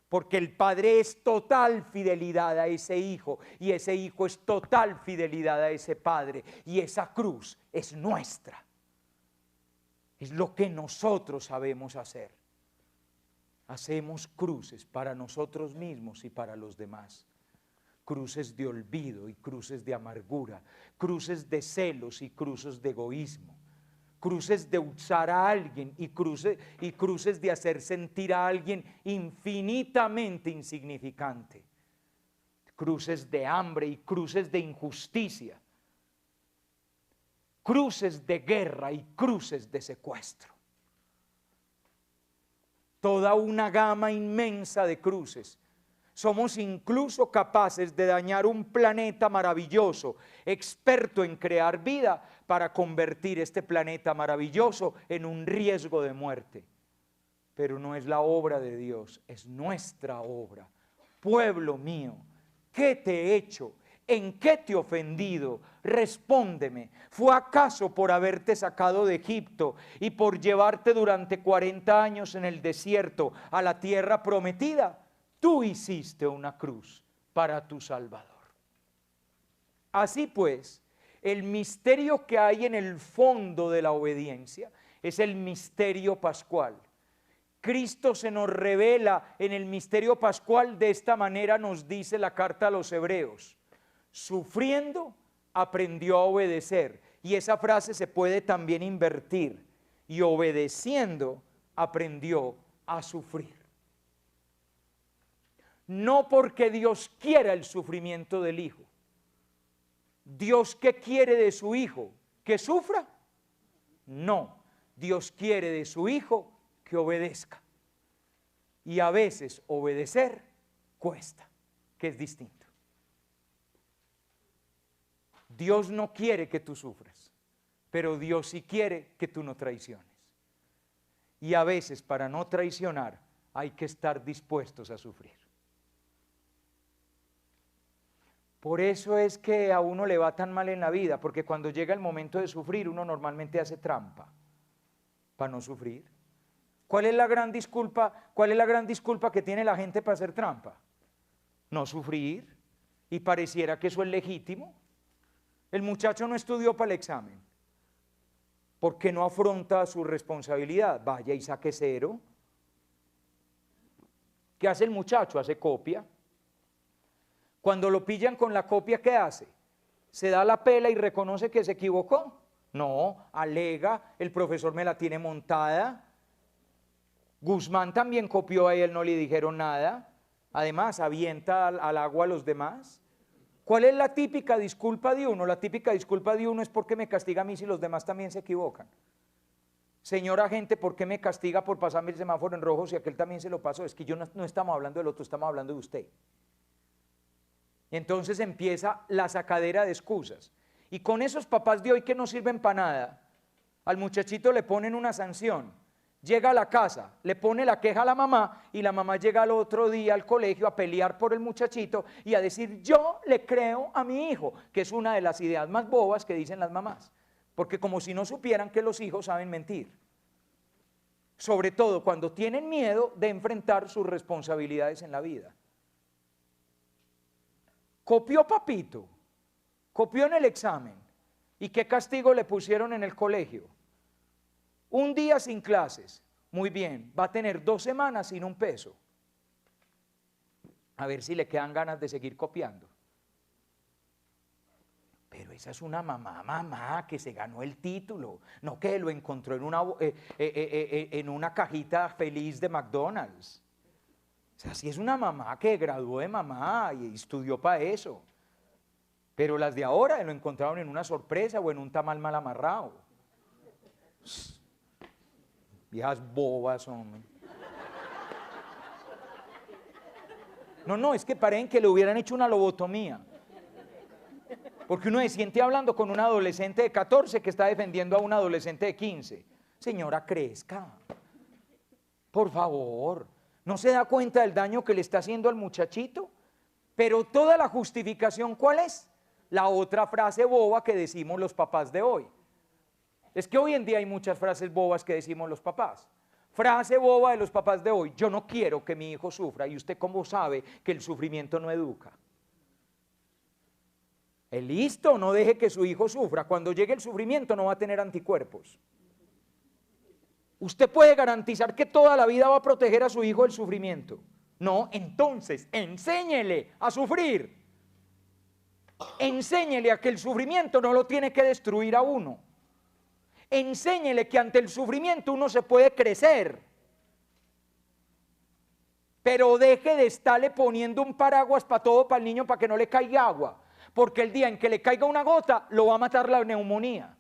porque el Padre es total fidelidad a ese Hijo y ese Hijo es total fidelidad a ese Padre, y esa cruz es nuestra, es lo que nosotros sabemos hacer. Hacemos cruces para nosotros mismos y para los demás. Cruces de olvido y cruces de amargura, cruces de celos y cruces de egoísmo, cruces de usar a alguien y cruces de hacer sentir a alguien infinitamente insignificante, cruces de hambre y cruces de injusticia, cruces de guerra y cruces de secuestro. Toda una gama inmensa de cruces. Somos incluso capaces de dañar un planeta maravilloso, experto en crear vida, para convertir este planeta maravilloso en un riesgo de muerte. Pero no es la obra de Dios, es nuestra obra. Pueblo mío, ¿qué te he hecho? ¿En qué te he ofendido? Respóndeme. ¿Fue acaso por haberte sacado de Egipto y por llevarte durante 40 años en el desierto a la tierra prometida? Tú hiciste una cruz para tu Salvador. Así pues, el misterio que hay en el fondo de la obediencia es el misterio pascual. Cristo se nos revela en el misterio pascual de esta manera, nos dice la carta a los Hebreos. Sufriendo, aprendió a obedecer. Y esa frase se puede también invertir. Y obedeciendo, aprendió a sufrir. No porque Dios quiera el sufrimiento del Hijo. ¿Dios qué quiere de su Hijo? ¿Que sufra? No. Dios quiere de su Hijo que obedezca. Y a veces obedecer cuesta, que es distinto. Dios no quiere que tú sufras, pero Dios sí quiere que tú no traiciones. Y a veces para no traicionar hay que estar dispuestos a sufrir. Por eso es que a uno le va tan mal en la vida, porque cuando llega el momento de sufrir uno normalmente hace trampa para no sufrir. ¿Cuál es la gran disculpa que tiene la gente para hacer trampa? No sufrir, y pareciera que eso es legítimo. El muchacho no estudió para el examen. ¿Por qué no afronta su responsabilidad? Vaya y saque 0. ¿Qué hace el muchacho? Hace copia. Cuando lo pillan con la copia, ¿qué hace? ¿Se da la pela y reconoce que se equivocó? No, alega, el profesor me la tiene montada. Guzmán también copió, a él no le dijeron nada. Además, avienta al agua a los demás. ¿Cuál es la típica disculpa de uno? La típica disculpa de uno es: ¿por qué me castiga a mí si los demás también se equivocan? Señor agente, ¿por qué me castiga por pasarme el semáforo en rojo si aquel también se lo pasó? Es que no estamos hablando del otro, estamos hablando de usted. Y entonces empieza la sacadera de excusas. Y con esos papás de hoy que no sirven para nada, al muchachito le ponen una sanción. Llega a la casa, le pone la queja a la mamá y la mamá llega al otro día al colegio a pelear por el muchachito y a decir: yo le creo a mi hijo, que es una de las ideas más bobas que dicen las mamás, porque como si no supieran que los hijos saben mentir, sobre todo cuando tienen miedo de enfrentar sus responsabilidades en la vida. Copió papito, copió en el examen. ¿Y qué castigo le pusieron en el colegio? Un día sin clases. Muy bien, va a tener 2 semanas sin un peso. A ver si le quedan ganas de seguir copiando. Pero esa es una mamá que se ganó el título, no que lo encontró en una cajita feliz de McDonald's. O sea, sí es una mamá que graduó de mamá y estudió para eso. Pero las de ahora lo encontraron en una sorpresa o en un tamal mal amarrado. Viejas bobas, hombre. No, es que parecen que le hubieran hecho una lobotomía. Porque uno se siente hablando con un adolescente de 14 que está defendiendo a un adolescente de 15. Señora, crezca. Por favor. ¿No se da cuenta del daño que le está haciendo al muchachito? Pero toda la justificación, ¿cuál es? La otra frase boba que decimos los papás de hoy. Es que hoy en día hay muchas frases bobas que decimos los papás. Frase boba de los papás de hoy: yo no quiero que mi hijo sufra. ¿Y usted cómo sabe que el sufrimiento no educa? Listo, no deje que su hijo sufra. Cuando llegue el sufrimiento no va a tener anticuerpos. ¿Usted puede garantizar que toda la vida va a proteger a su hijo del sufrimiento? No, entonces enséñele a sufrir. Enséñele a que el sufrimiento no lo tiene que destruir a uno. Enséñele que ante el sufrimiento uno se puede crecer. Pero deje de estarle poniendo un paraguas para todo para el niño para que no le caiga agua. Porque el día en que le caiga una gota lo va a matar la neumonía.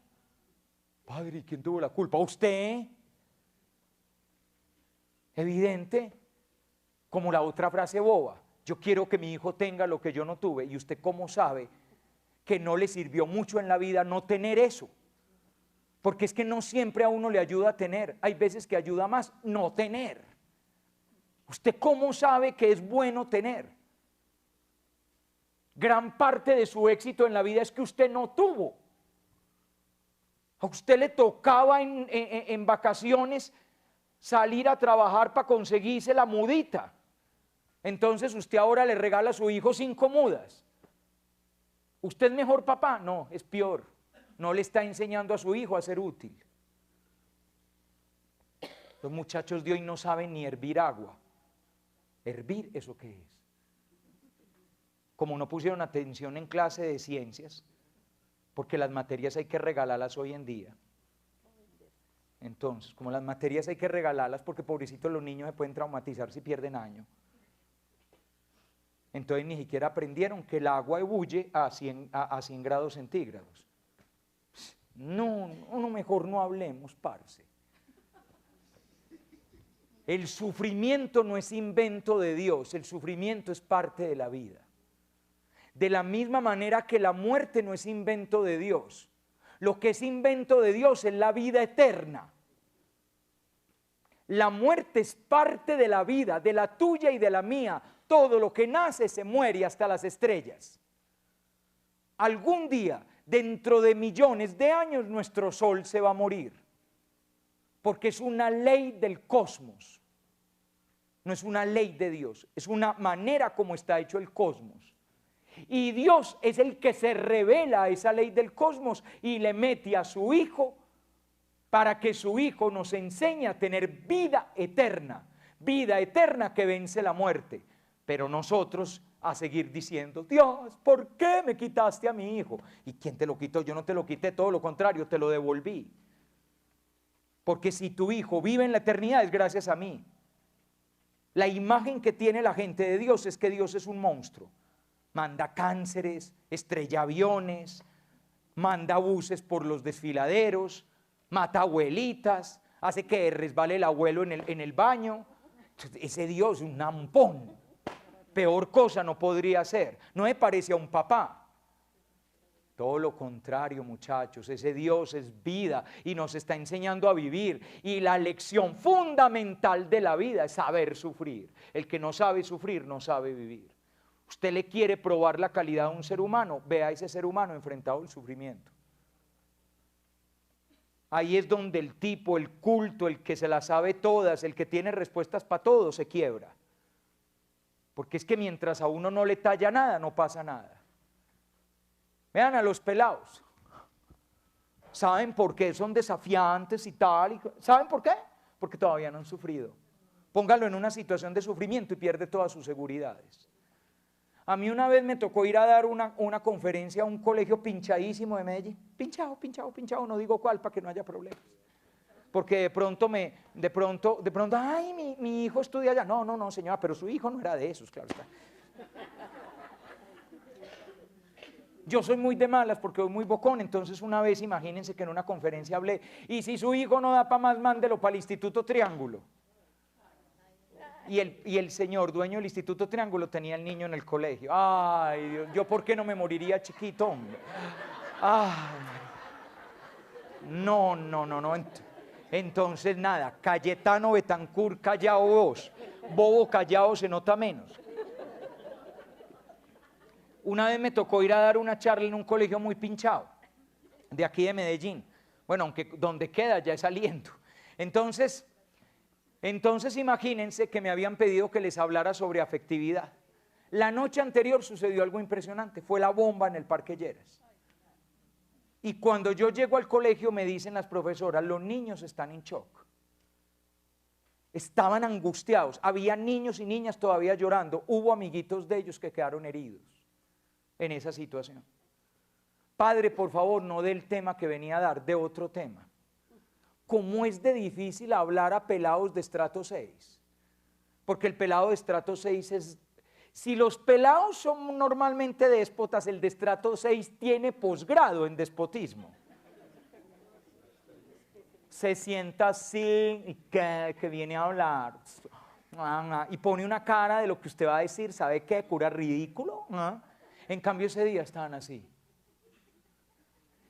Padre, ¿y quién tuvo la culpa? ¿Usted? Evidente. Como la otra frase boba: yo quiero que mi hijo tenga lo que yo no tuve. ¿Y usted cómo sabe que no le sirvió mucho en la vida no tener eso? Porque es que no siempre a uno le ayuda a tener. Hay veces que ayuda más no tener. ¿Usted cómo sabe que es bueno tener? Gran parte de su éxito en la vida es que usted no tuvo. A usted le tocaba en vacaciones salir a trabajar para conseguirse la mudita. Entonces usted ahora le regala a su hijo 5 mudas. ¿Usted es mejor papá? No, es peor. No le está enseñando a su hijo a ser útil. Los muchachos de hoy no saben ni hervir agua. ¿Hervir eso qué es? Como no pusieron atención en clase de ciencias, porque las materias hay que regalarlas hoy en día. Entonces, como las materias hay que regalarlas porque pobrecitos los niños se pueden traumatizar si pierden año. Entonces ni siquiera aprendieron que el agua ebulle a 100 grados centígrados. No, mejor no hablemos, parce. El sufrimiento no es invento de Dios, el sufrimiento es parte de la vida. De la misma manera que la muerte no es invento de Dios. Lo que es invento de Dios es la vida eterna. La muerte es parte de la vida, de la tuya y de la mía. Todo lo que nace se muere, hasta las estrellas. Algún día, dentro de millones de años, nuestro sol se va a morir. Porque es una ley del cosmos. No es una ley de Dios, es una manera como está hecho el cosmos. Y Dios es el que se revela a esa ley del cosmos y le mete a su Hijo para que su Hijo nos enseñe a tener vida eterna que vence la muerte. Pero nosotros a seguir diciendo: Dios, ¿por qué me quitaste a mi hijo? ¿Y quién te lo quitó? Yo no te lo quité, todo lo contrario, te lo devolví. Porque si tu hijo vive en la eternidad es gracias a mí. La imagen que tiene la gente de Dios es que Dios es un monstruo. Manda cánceres, estrella aviones, manda buses por los desfiladeros, mata abuelitas, hace que resbale el abuelo en el baño. Ese Dios es un ampón. Peor cosa no podría ser. No me parece a un papá. Todo lo contrario, muchachos, ese Dios es vida y nos está enseñando a vivir. Y la lección fundamental de la vida es saber sufrir. El que no sabe sufrir no sabe vivir. Usted le quiere probar la calidad de un ser humano, vea a ese ser humano enfrentado al sufrimiento. Ahí es donde el tipo, el culto, el que se las sabe todas, el que tiene respuestas para todo, se quiebra. Porque es que mientras a uno no le talla nada, no pasa nada. Vean a los pelados. ¿Saben por qué son desafiantes y tal? ¿Saben por qué? Porque todavía no han sufrido. Póngalo en una situación de sufrimiento y pierde todas sus seguridades. A mí una vez me tocó ir a dar una conferencia a un colegio pinchadísimo de Medellín. Pinchado, no digo cuál para que no haya problemas. Porque de pronto, ay, mi hijo estudia allá. No, señora, pero su hijo no era de esos, claro está. Yo soy muy de malas porque soy muy bocón, entonces una vez imagínense que en una conferencia hablé, y si su hijo no da para más, mándelo para el Instituto Triángulo. Y el señor dueño del Instituto Triángulo tenía el niño en el colegio. Ay, Dios, yo por qué no me moriría chiquito, hombre. Ay, no. Entonces nada, Cayetano Betancur, callado vos. Bobo callado se nota menos. Una vez me tocó ir a dar una charla en un colegio muy pinchado, de aquí de Medellín. Bueno, aunque donde queda ya es Aliento. Entonces imagínense que me habían pedido que les hablara sobre afectividad. La noche anterior sucedió algo impresionante, fue la bomba en el Parque Lleras. Y cuando yo llego al colegio me dicen las profesoras, los niños están en shock. Estaban angustiados, había niños y niñas todavía llorando, hubo amiguitos de ellos que quedaron heridos en esa situación. Padre, por favor, no del tema que venía a dar, de otro tema. ¿Cómo es de difícil hablar a pelados de estrato 6? Porque el pelado de estrato 6 es... Si los pelados son normalmente déspotas, el de estrato 6 tiene posgrado en despotismo. Se sienta así y que viene a hablar y pone una cara de lo que usted va a decir, ¿sabe qué? Cura ridículo. En cambio ese día estaban así.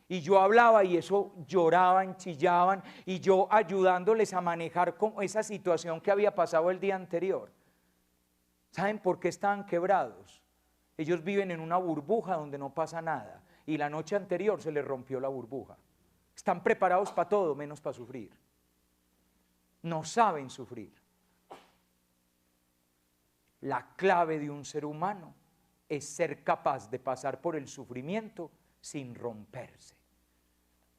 Y yo hablaba y eso lloraban, chillaban, y yo ayudándoles a manejar con esa situación que había pasado el día anterior. ¿Saben por qué estaban quebrados? Ellos viven en una burbuja donde no pasa nada, y la noche anterior se les rompió la burbuja. Están preparados para todo menos para sufrir. No saben sufrir. La clave de un ser humano es ser capaz de pasar por el sufrimiento sin romperse.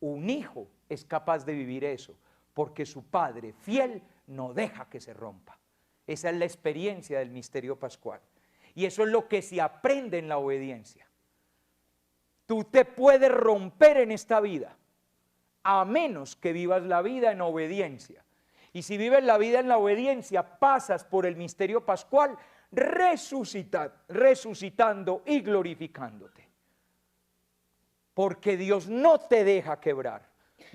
Un hijo es capaz de vivir eso, porque su padre fiel no deja que se rompa. Esa es la experiencia del misterio pascual. Y eso es lo que se aprende en la obediencia. Tú te puedes romper en esta vida, a menos que vivas la vida en obediencia. Y si vives la vida en la obediencia, pasas por el misterio pascual resucitando y glorificándote. Porque Dios no te deja quebrar,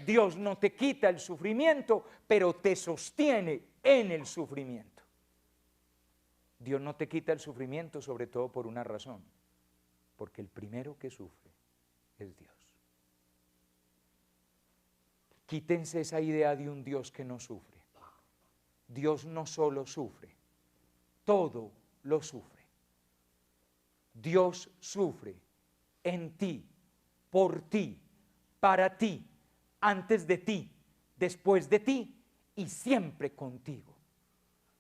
Dios no te quita el sufrimiento, pero te sostiene en el sufrimiento. Dios no te quita el sufrimiento, sobre todo por una razón, porque el primero que sufre es Dios. Quítense esa idea de un Dios que no sufre. Dios no solo sufre, todo lo sufre. Dios sufre en ti, por ti, para ti, antes de ti, después de ti y siempre contigo.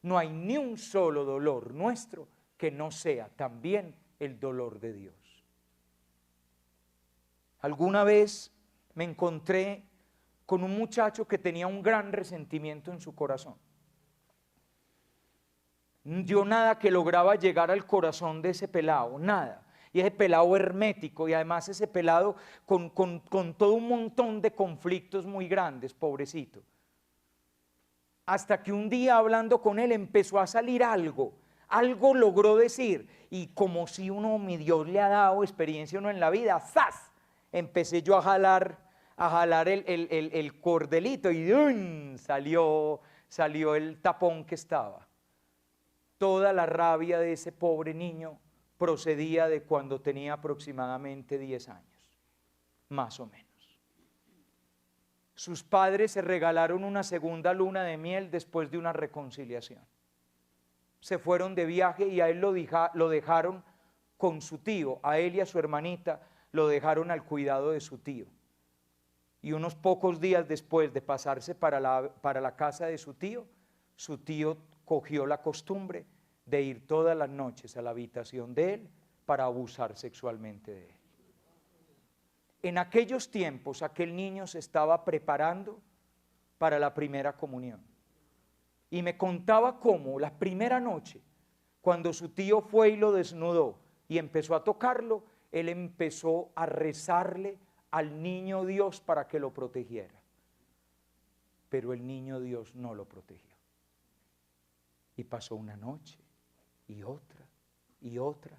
No hay ni un solo dolor nuestro que no sea también el dolor de Dios. Alguna vez me encontré con un muchacho que tenía un gran resentimiento en su corazón. Yo nada que lograba llegar al corazón de ese pelado, nada. Y ese pelado hermético, y además ese pelado con todo un montón de conflictos muy grandes, pobrecito. Hasta que un día hablando con él empezó a salir algo logró decir, y como si mi Dios le ha dado experiencia uno en la vida, ¡zas! Empecé yo a jalar el cordelito y ¡dum! Salió el tapón que estaba. Toda la rabia de ese pobre niño procedía de cuando tenía aproximadamente 10 años, más o menos. Sus padres se regalaron una segunda luna de miel después de una reconciliación. Se fueron de viaje y a él lo dejaron con su tío, a él y a su hermanita lo dejaron al cuidado de su tío. Y unos pocos días después de pasarse para la casa de su tío cogió la costumbre de ir todas las noches a la habitación de él para abusar sexualmente de él. en aquellos tiempos aquel niño se estaba preparando para la primera comunión. Y me contaba cómo la primera noche, cuando su tío fue y lo desnudó y empezó a tocarlo, él empezó a rezarle al niño Dios para que lo protegiera. Pero el niño Dios no lo protegió. Y pasó una noche y otra,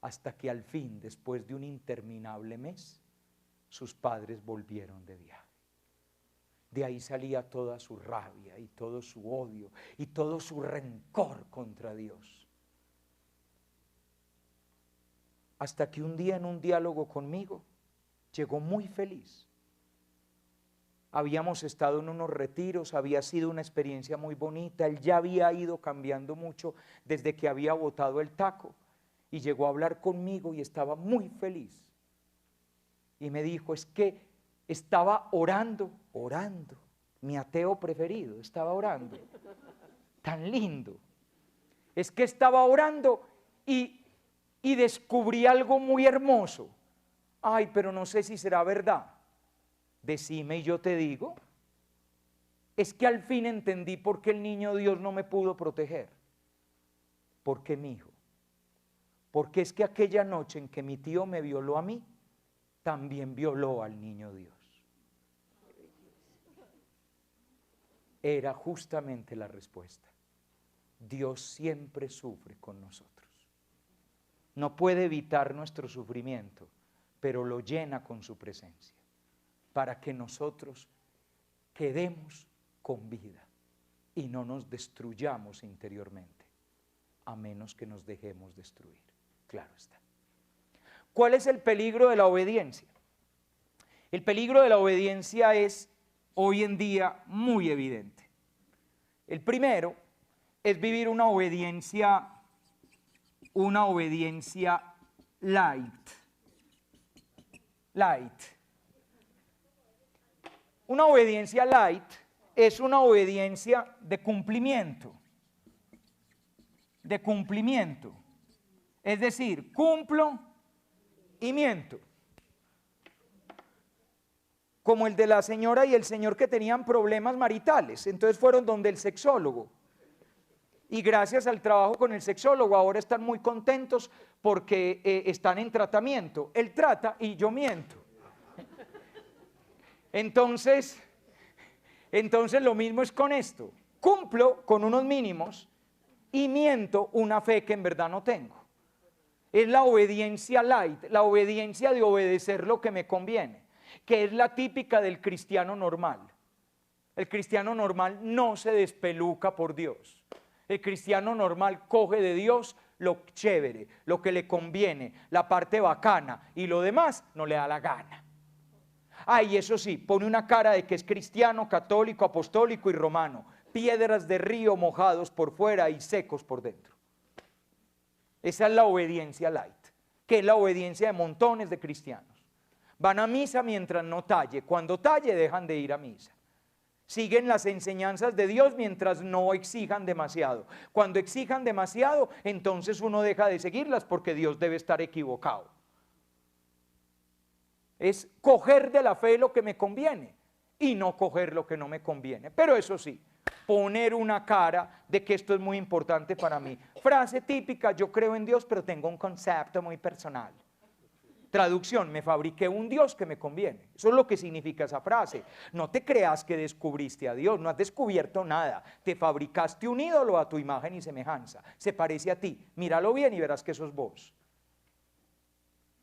hasta que al fin, después de un interminable mes, sus padres volvieron de viaje. De ahí salía toda su rabia y todo su odio y todo su rencor contra Dios. Hasta que un día en un diálogo conmigo llegó muy feliz. Habíamos estado en unos retiros, había sido una experiencia muy bonita, él ya había ido cambiando mucho desde que había botado el taco y llegó a hablar conmigo y estaba muy feliz. Y me dijo, es que estaba orando, mi ateo preferido, estaba orando, tan lindo. Es que estaba orando y descubrí algo muy hermoso. Ay, pero no sé si será verdad. Decime y yo te digo. Es que al fin entendí por qué el niño Dios no me pudo proteger. ¿Por qué, mi hijo? Porque es que aquella noche en que mi tío me violó a mí, también violó al niño Dios. Era justamente la respuesta. Dios siempre sufre con nosotros. No puede evitar nuestro sufrimiento, pero lo llena con su presencia, para que nosotros quedemos con vida y no nos destruyamos interiormente, a menos que nos dejemos destruir. Claro está. ¿Cuál es el peligro de la obediencia? El peligro de la obediencia es hoy en día muy evidente. El primero es vivir una obediencia light. Una obediencia light es una obediencia de cumplimiento. Es decir, cumplo y miento. Como el de la señora y el señor que tenían problemas maritales, entonces fueron donde el sexólogo. Y gracias al trabajo con el sexólogo ahora están muy contentos porque están en tratamiento. Él trata y yo miento. Entonces lo mismo es con esto. Cumplo con unos mínimos y miento una fe que en verdad no tengo. Es la obediencia light, la obediencia de obedecer lo que me conviene, que es la típica del cristiano normal. El cristiano normal no se despeluca por Dios. El cristiano normal coge de Dios lo chévere, lo que le conviene, la parte bacana, y lo demás no le da la gana. Y eso sí, pone una cara de que es cristiano, católico, apostólico y romano. Piedras de río mojados por fuera y secos por dentro. Esa es la obediencia light, que es la obediencia de montones de cristianos. Van a misa mientras no talle, cuando talle dejan de ir a misa. Siguen las enseñanzas de Dios mientras no exijan demasiado. Cuando exijan demasiado, entonces uno deja de seguirlas porque Dios debe estar equivocado. Es coger de la fe lo que me conviene y no coger lo que no me conviene. Pero eso sí, poner una cara de que esto es muy importante para mí. Frase típica, yo creo en Dios, pero tengo un concepto muy personal. Traducción, me fabriqué un Dios que me conviene. Eso es lo que significa esa frase. No te creas que descubriste a Dios, no has descubierto nada. Te fabricaste un ídolo a tu imagen y semejanza. Se parece a ti. Míralo bien y verás que sos vos.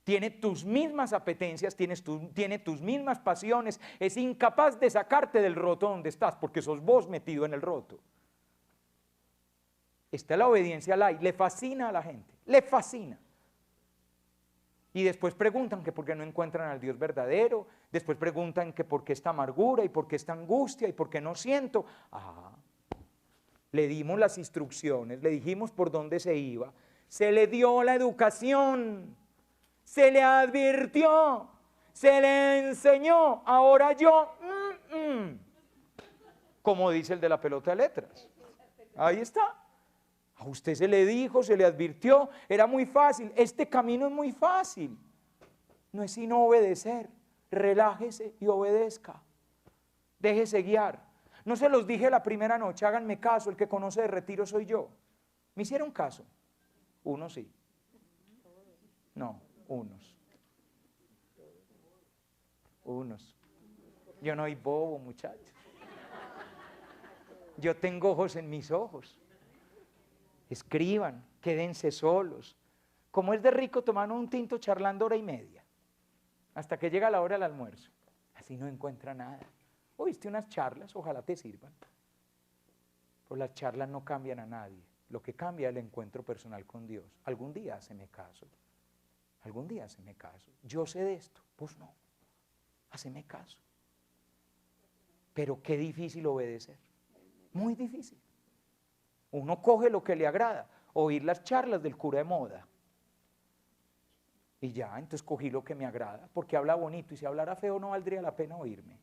Tiene tus mismas apetencias, tiene tus mismas pasiones. Es incapaz de sacarte del roto donde estás, porque sos vos metido en el roto. Esta es la obediencia light. Le fascina a la gente, le fascina. Y después preguntan que por qué no encuentran al Dios verdadero, después preguntan que por qué esta amargura y por qué esta angustia y por qué no siento. Le dimos las instrucciones, le dijimos por dónde se iba, se le dio la educación, se le advirtió, se le enseñó, ahora yo, como dice el de la pelota de letras, ahí está. A usted se le dijo, se le advirtió, era muy fácil. Este camino es muy fácil. No es sino obedecer. relájese y obedezca. Déjese guiar. No se los dije la primera noche, háganme caso, el que conoce de retiro soy yo. ¿Me hicieron caso? Unos sí. No, unos. Unos. Yo no soy bobo, muchachos. Yo tengo ojos en mis ojos. Escriban, quédense solos. Como es de rico tomando un tinto charlando hora y media, hasta que llega la hora del almuerzo. Así no encuentra nada. Oíste unas charlas, ojalá te sirvan. Pues las charlas no cambian a nadie. Lo que cambia es el encuentro personal con Dios. Algún día haceme caso. Algún día haceme caso. Yo sé de esto, pues no. Haceme caso. Pero qué difícil obedecer. Muy difícil. Uno coge lo que le agrada. Oír las charlas del cura de moda. Y ya, entonces cogí lo que me agrada, porque habla bonito, y si hablara feo no valdría la pena oírme.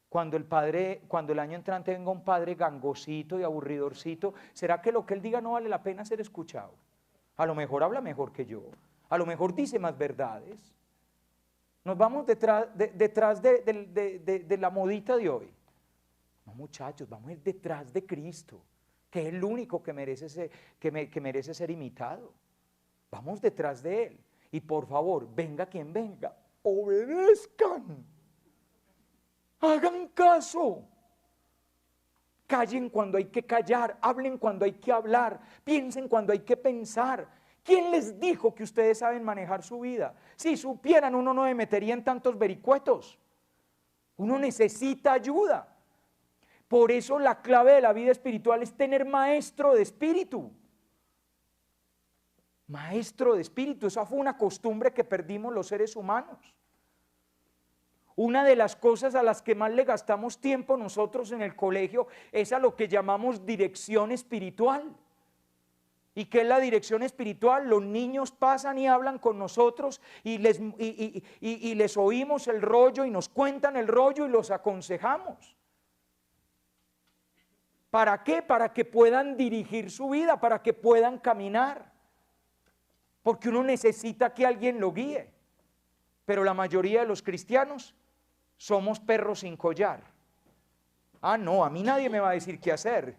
Cuando el año entrante venga un padre gangosito y aburridorcito, ¿será que lo que él diga no vale la pena ser escuchado? A lo mejor habla mejor que yo, a lo mejor dice más verdades. Nos vamos detrás de la modita de hoy. No, muchachos, vamos a ir detrás de Cristo, que es el único que merece ser imitado. Vamos detrás de Él. Y por favor, venga quien venga, obedezcan. Hagan caso. Callen cuando hay que callar, hablen cuando hay que hablar, piensen cuando hay que pensar. ¿Quién les dijo que ustedes saben manejar su vida? Si supieran, uno no se metería en tantos vericuetos. Uno necesita ayuda. Por eso la clave de la vida espiritual es tener maestro de espíritu. Maestro de espíritu, esa fue una costumbre que perdimos los seres humanos. Una de las cosas a las que más le gastamos tiempo nosotros en el colegio es a lo que llamamos dirección espiritual. ¿Y qué es la dirección espiritual? Los niños pasan y hablan con nosotros y les oímos el rollo y nos cuentan el rollo y los aconsejamos. ¿Para qué? Para que puedan dirigir su vida, para que puedan caminar. Porque uno necesita que alguien lo guíe. Pero la mayoría de los cristianos somos perros sin collar. Ah, no, a mí nadie me va a decir qué hacer.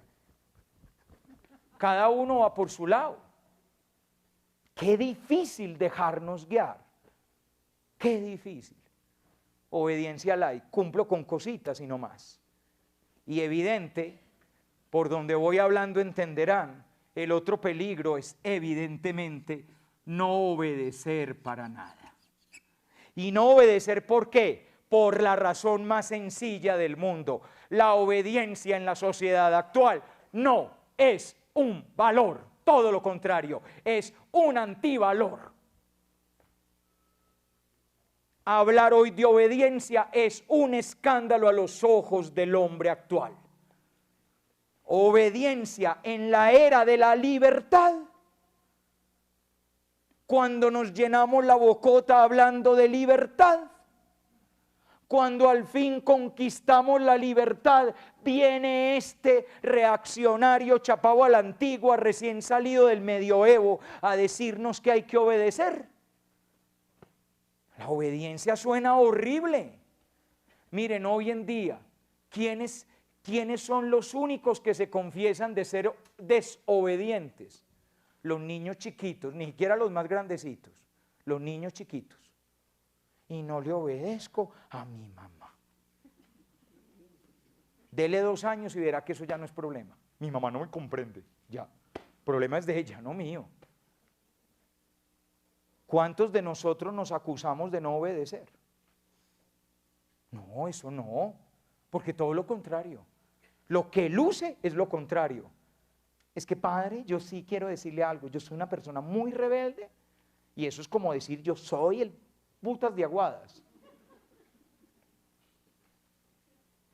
Cada uno va por su lado. Qué difícil dejarnos guiar. Qué difícil. Obediencia light, cumplo con cositas y no más. Y evidente, por donde voy hablando entenderán, el otro peligro es evidentemente no obedecer para nada. Y no obedecer, ¿por qué? Por la razón más sencilla del mundo. La obediencia en la sociedad actual no es un valor, todo lo contrario, es un antivalor. Hablar hoy de obediencia es un escándalo a los ojos del hombre actual. Obediencia en la era de la libertad. Cuando nos llenamos la bocota hablando de libertad, cuando al fin conquistamos la libertad, viene este reaccionario chapado a la antigua, recién salido del medioevo, a decirnos que hay que obedecer. La obediencia suena horrible. Miren, hoy en día, ¿quiénes son los únicos que se confiesan de ser desobedientes? Los niños chiquitos, ni siquiera los más grandecitos, los niños chiquitos. Y no le obedezco a mi mamá. Dele 2 años y verá que eso ya no es problema. Mi mamá no me comprende, ya. El problema es de ella, no mío. ¿Cuántos de nosotros nos acusamos de no obedecer? No, eso no, porque todo lo contrario. Lo que luce es lo contrario. Es que, padre, yo sí quiero decirle algo. Yo soy una persona muy rebelde y eso es como decir yo soy el putas de aguadas.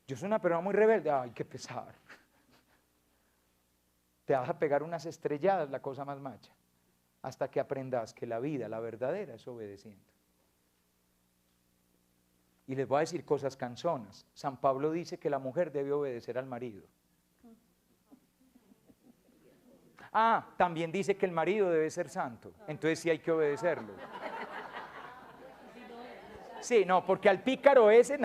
Yo soy una persona muy rebelde. Ay, qué pesar. Te vas a pegar unas estrelladas, la cosa más macha, hasta que aprendas que la vida, la verdadera, es obedeciendo. Y les voy a decir cosas canzonas. San Pablo dice que la mujer debe obedecer al marido. Ah, también dice que el marido debe ser santo, entonces sí hay que obedecerlo. Sí, no, porque al pícaro ese,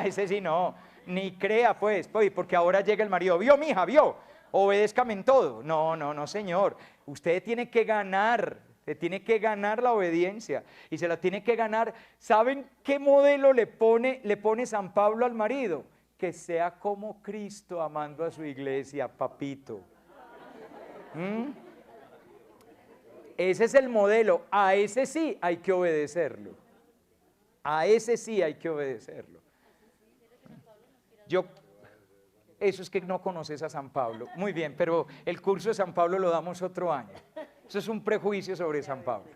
ese sí no, ni crea pues, porque ahora llega el marido, vio mija, vio, obedézcame en todo. No, no, no señor, usted tiene que ganar, se tiene que ganar la obediencia y se la tiene que ganar. ¿Saben qué modelo le pone San Pablo al marido? Que sea como Cristo amando a su iglesia, papito. Ese es el modelo, a ese sí hay que obedecerlo. A ese sí hay que obedecerlo. Eso es que no conoces a San Pablo. Muy bien, pero el curso de San Pablo lo damos otro año. Eso es un prejuicio sobre San Pablo.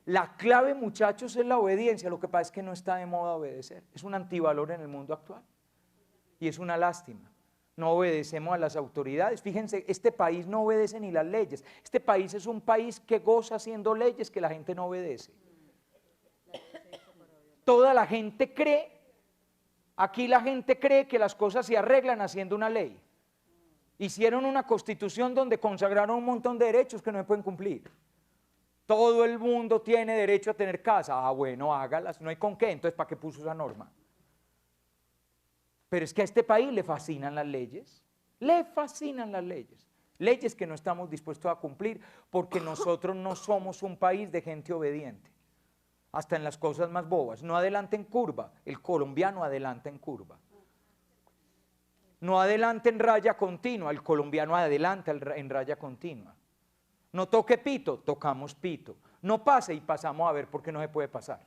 La clave, muchachos, es la obediencia. Lo que pasa es que no está de moda obedecer. Es un antivalor en el mundo actual. Y es una lástima. No obedecemos a las autoridades. Fíjense, este país no obedece ni las leyes. Este país es un país que goza haciendo leyes que la gente no obedece. Toda la gente cree, aquí la gente cree que las cosas se arreglan haciendo una ley. Hicieron una constitución donde consagraron un montón de derechos que no se pueden cumplir. Todo el mundo tiene derecho a tener casa. Ah, bueno, hágalas, no hay con qué, entonces ¿para qué puso esa norma? Pero es que a este país le fascinan las leyes, leyes que no estamos dispuestos a cumplir porque nosotros no somos un país de gente obediente, hasta en las cosas más bobas. No adelanta en curva, el colombiano adelanta en curva. No adelanta en raya continua, el colombiano adelanta en raya continua. No toque pito, tocamos pito. No pase y pasamos a ver por qué no se puede pasar.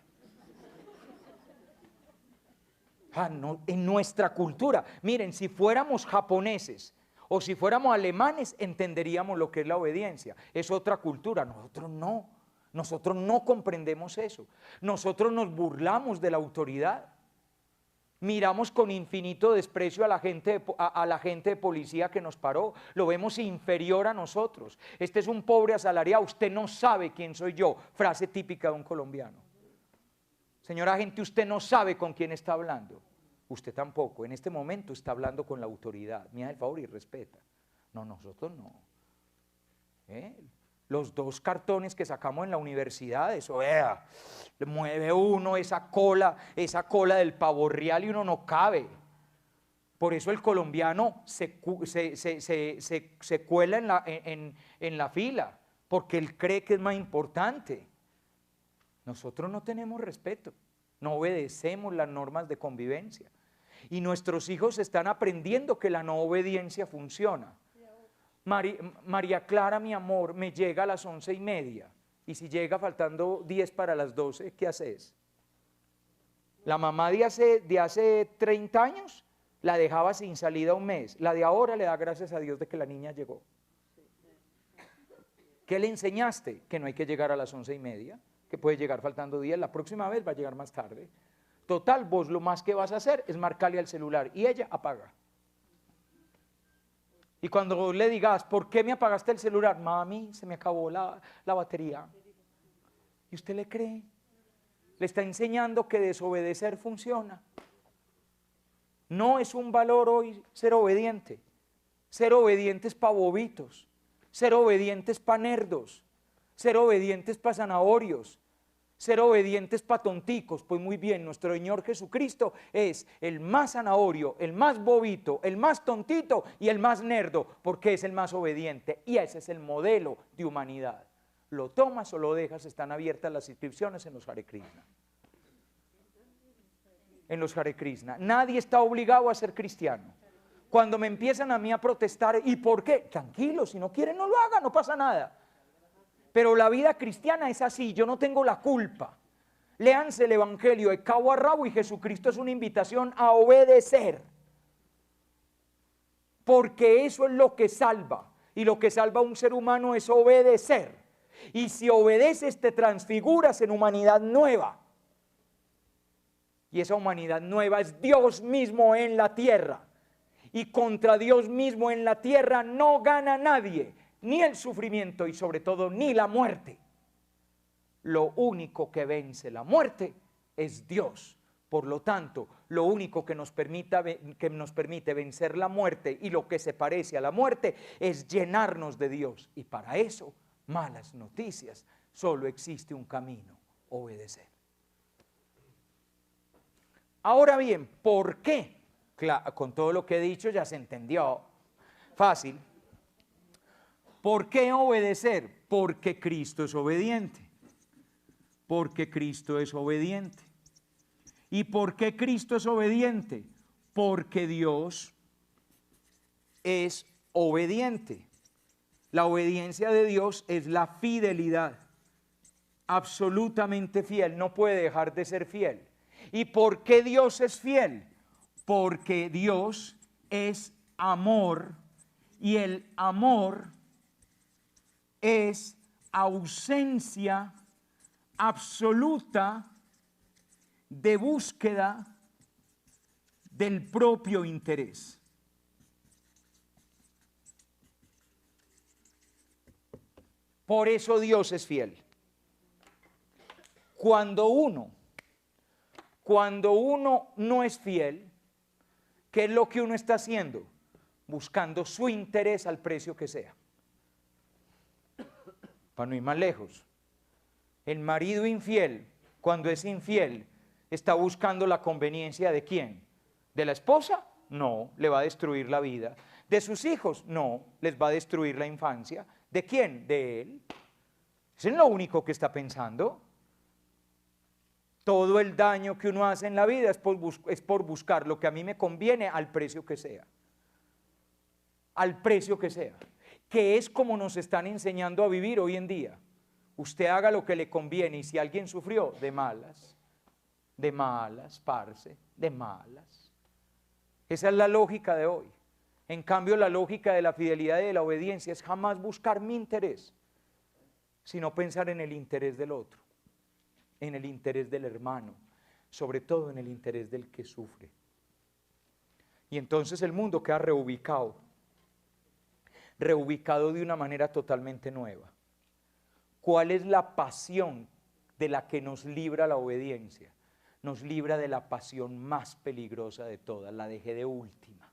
No, en nuestra cultura, miren, si fuéramos japoneses o si fuéramos alemanes, entenderíamos lo que es la obediencia. Es otra cultura, nosotros no comprendemos eso. Nosotros nos burlamos de la autoridad. Miramos con infinito desprecio a la gente de policía que nos paró, lo vemos inferior a nosotros. Este es un pobre asalariado, usted no sabe quién soy yo, frase típica de un colombiano. Señora gente, usted no sabe con quién está hablando. Usted tampoco, en este momento está hablando con la autoridad. Me hace el favor y respeta. No, nosotros no. Los 2 cartones que sacamos en la universidad, eso, le mueve uno esa cola del pavo real y uno no cabe. Por eso el colombiano se cuela en la fila, porque él cree que es más importante. Nosotros no tenemos respeto, no obedecemos las normas de convivencia. Y nuestros hijos están aprendiendo que la no obediencia funciona. María Clara, mi amor, me llega a las 11:30. Y si llega faltando 10 para las 12, ¿qué haces? La mamá de hace 30 años la dejaba sin salida un mes. La de ahora le da gracias a Dios de que la niña llegó. ¿Qué le enseñaste? Que no hay que llegar a las 11:30, que puede llegar faltando 10, la próxima vez va a llegar más tarde. Total, vos lo más que vas a hacer es marcarle al celular y ella apaga. Y cuando vos le digas, ¿por qué me apagaste el celular? Mami, se me acabó la batería. ¿Y usted le cree? Le está enseñando que desobedecer funciona. No es un valor hoy ser obediente. Ser obedientes para bobitos, ser obedientes para nerdos, ser obedientes para zanahorios, ser obedientes para tonticos. Pues muy bien, nuestro Señor Jesucristo es el más zanahorio, el más bobito, el más tontito y el más nerdo, porque es el más obediente. Y ese es el modelo de humanidad. Lo tomas o lo dejas, están abiertas las inscripciones en los Hare Krishna. En los Hare Krishna. Nadie está obligado a ser cristiano. Cuando me empiezan a mí a protestar, ¿y por qué? Tranquilo, si no quieren no lo hagan, no pasa nada. Pero la vida cristiana es así, yo no tengo la culpa. Léanse el Evangelio de cabo a rabo y Jesucristo es una invitación a obedecer. Porque eso es lo que salva. Y lo que salva a un ser humano es obedecer. Y si obedeces te transfiguras en humanidad nueva. Y esa humanidad nueva es Dios mismo en la tierra. Y contra Dios mismo en la tierra no gana nadie. Ni el sufrimiento y sobre todo ni la muerte. Lo único que vence la muerte es Dios. Por lo tanto, lo único que nos permite vencer la muerte y lo que se parece a la muerte es llenarnos de Dios. Y para eso, malas noticias. Solo existe un camino: obedecer. Ahora bien, ¿por qué? Con todo lo que he dicho ya se entendió. Fácil. ¿Por qué obedecer? Porque Cristo es obediente. Porque Cristo es obediente. ¿Y por qué Cristo es obediente? Porque Dios es obediente. La obediencia de Dios es la fidelidad. Absolutamente fiel, no puede dejar de ser fiel. ¿Y por qué Dios es fiel? Porque Dios es amor y el amor es ausencia absoluta de búsqueda del propio interés. Por eso Dios es fiel. Cuando uno no es fiel, ¿qué es lo que uno está haciendo? Buscando su interés al precio que sea. Para no ir más lejos, el marido infiel, cuando es infiel, ¿está buscando la conveniencia de quién? ¿De la esposa? No, le va a destruir la vida. ¿De sus hijos? No, les va a destruir la infancia. ¿De quién? De él. Eso es lo único que está pensando. Todo el daño que uno hace en la vida es por buscar lo que a mí me conviene al precio que sea. Al precio que sea. Que es como nos están enseñando a vivir hoy en día. Usted haga lo que le conviene y si alguien sufrió, de malas, parce, de malas. Esa es la lógica de hoy. En cambio, la lógica de la fidelidad y de la obediencia es jamás buscar mi interés, sino pensar en el interés del otro, en el interés del hermano, sobre todo en el interés del que sufre. Y entonces el mundo queda reubicado de una manera totalmente nueva. ¿Cuál es la pasión de la que nos libra la obediencia? Nos libra de la pasión más peligrosa de todas, la dejé de última.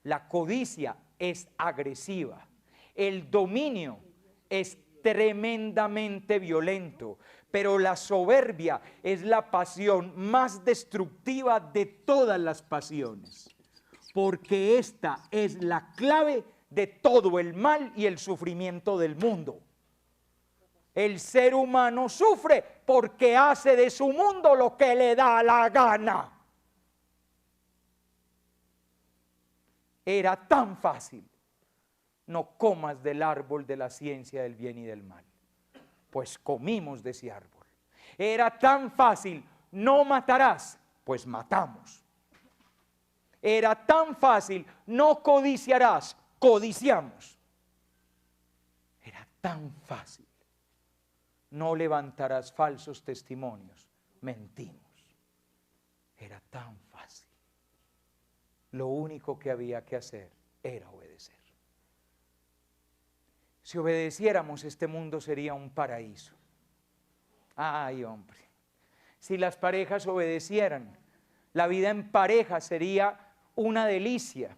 La codicia es agresiva, el dominio es tremendamente violento, pero la soberbia es la pasión más destructiva de todas las pasiones, porque esta es la clave de todo el mal y el sufrimiento del mundo. El ser humano sufre porque hace de su mundo lo que le da la gana. Era tan fácil: no comas del árbol de la ciencia del bien y del mal. Pues comimos de ese árbol. Era tan fácil: no matarás. Pues matamos. Era tan fácil: no codiciarás. Codiciamos. Era tan fácil: no levantarás falsos testimonios. Mentimos. Era tan fácil. Lo único que había que hacer era obedecer. Si obedeciéramos, este mundo sería un paraíso. Ay, hombre, si las parejas obedecieran, la vida en pareja sería una delicia.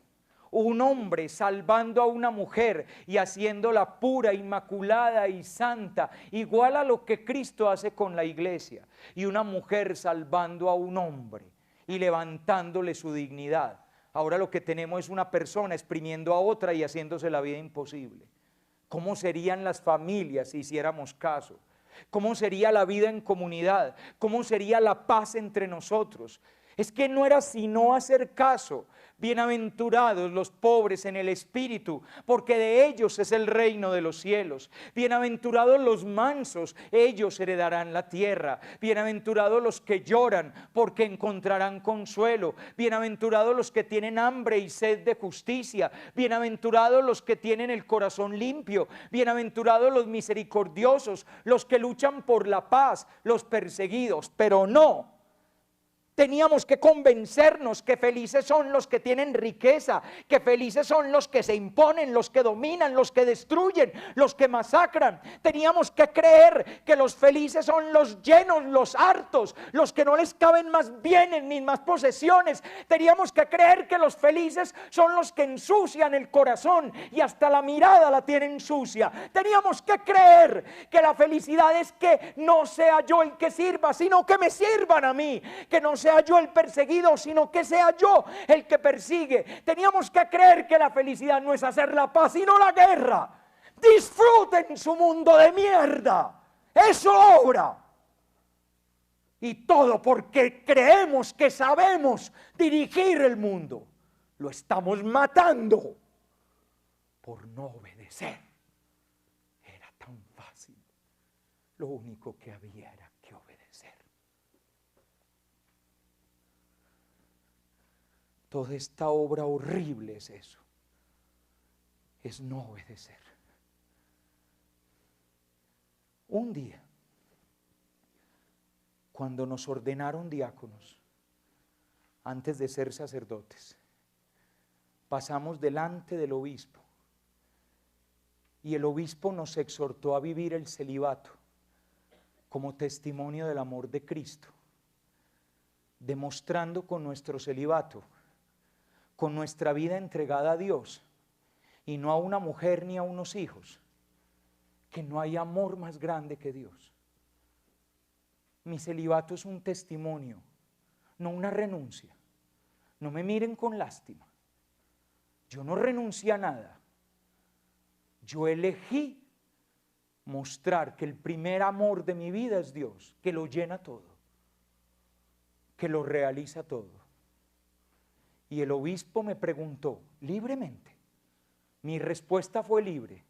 Un hombre salvando a una mujer y haciéndola pura, inmaculada y santa, igual a lo que Cristo hace con la iglesia. Y una mujer salvando a un hombre y levantándole su dignidad. Ahora lo que tenemos es una persona exprimiendo a otra y haciéndose la vida imposible. ¿Cómo serían las familias si hiciéramos caso? ¿Cómo sería la vida en comunidad? ¿Cómo sería la paz entre nosotros? Es que no era sino hacer caso. Bienaventurados los pobres en el espíritu, porque de ellos es el reino de los cielos. Bienaventurados los mansos, ellos heredarán la tierra. Bienaventurados los que lloran, porque encontrarán consuelo. Bienaventurados los que tienen hambre y sed de justicia. Bienaventurados los que tienen el corazón limpio. Bienaventurados los misericordiosos, los que luchan por la paz, los perseguidos. Pero no Teníamos que convencernos que felices son los que tienen riqueza, que felices son los que se imponen, los que dominan, los que destruyen, los que masacran. Teníamos que creer que los felices son los llenos, los hartos, los que no les caben más bienes ni más posesiones. Teníamos que creer que los felices son los que ensucian el corazón y hasta la mirada la tienen sucia. Teníamos que creer que la felicidad es que no sea yo el que sirva, sino que me sirvan a mí, que no sea yo el perseguido, sino que sea yo el que persigue. Teníamos que creer que la felicidad no es hacer la paz, sino la guerra. Disfruten su mundo de mierda, es su obra. Y todo porque creemos que sabemos dirigir el mundo. Lo estamos matando por no obedecer. Era tan fácil. Lo único que había era que obedecer. Toda esta obra horrible es eso, es no obedecer. Un día, cuando nos ordenaron diáconos, antes de ser sacerdotes, pasamos delante del obispo y el obispo nos exhortó a vivir el celibato como testimonio del amor de Cristo, demostrando con nuestro celibato, con nuestra vida entregada a Dios y no a una mujer ni a unos hijos, que no hay amor más grande que Dios. Mi celibato es un testimonio, no una renuncia. No me miren con lástima. Yo no renuncié a nada. Yo elegí mostrar que el primer amor de mi vida es Dios, que lo llena todo, que lo realiza todo. Y el obispo me preguntó libremente, mi respuesta fue libre: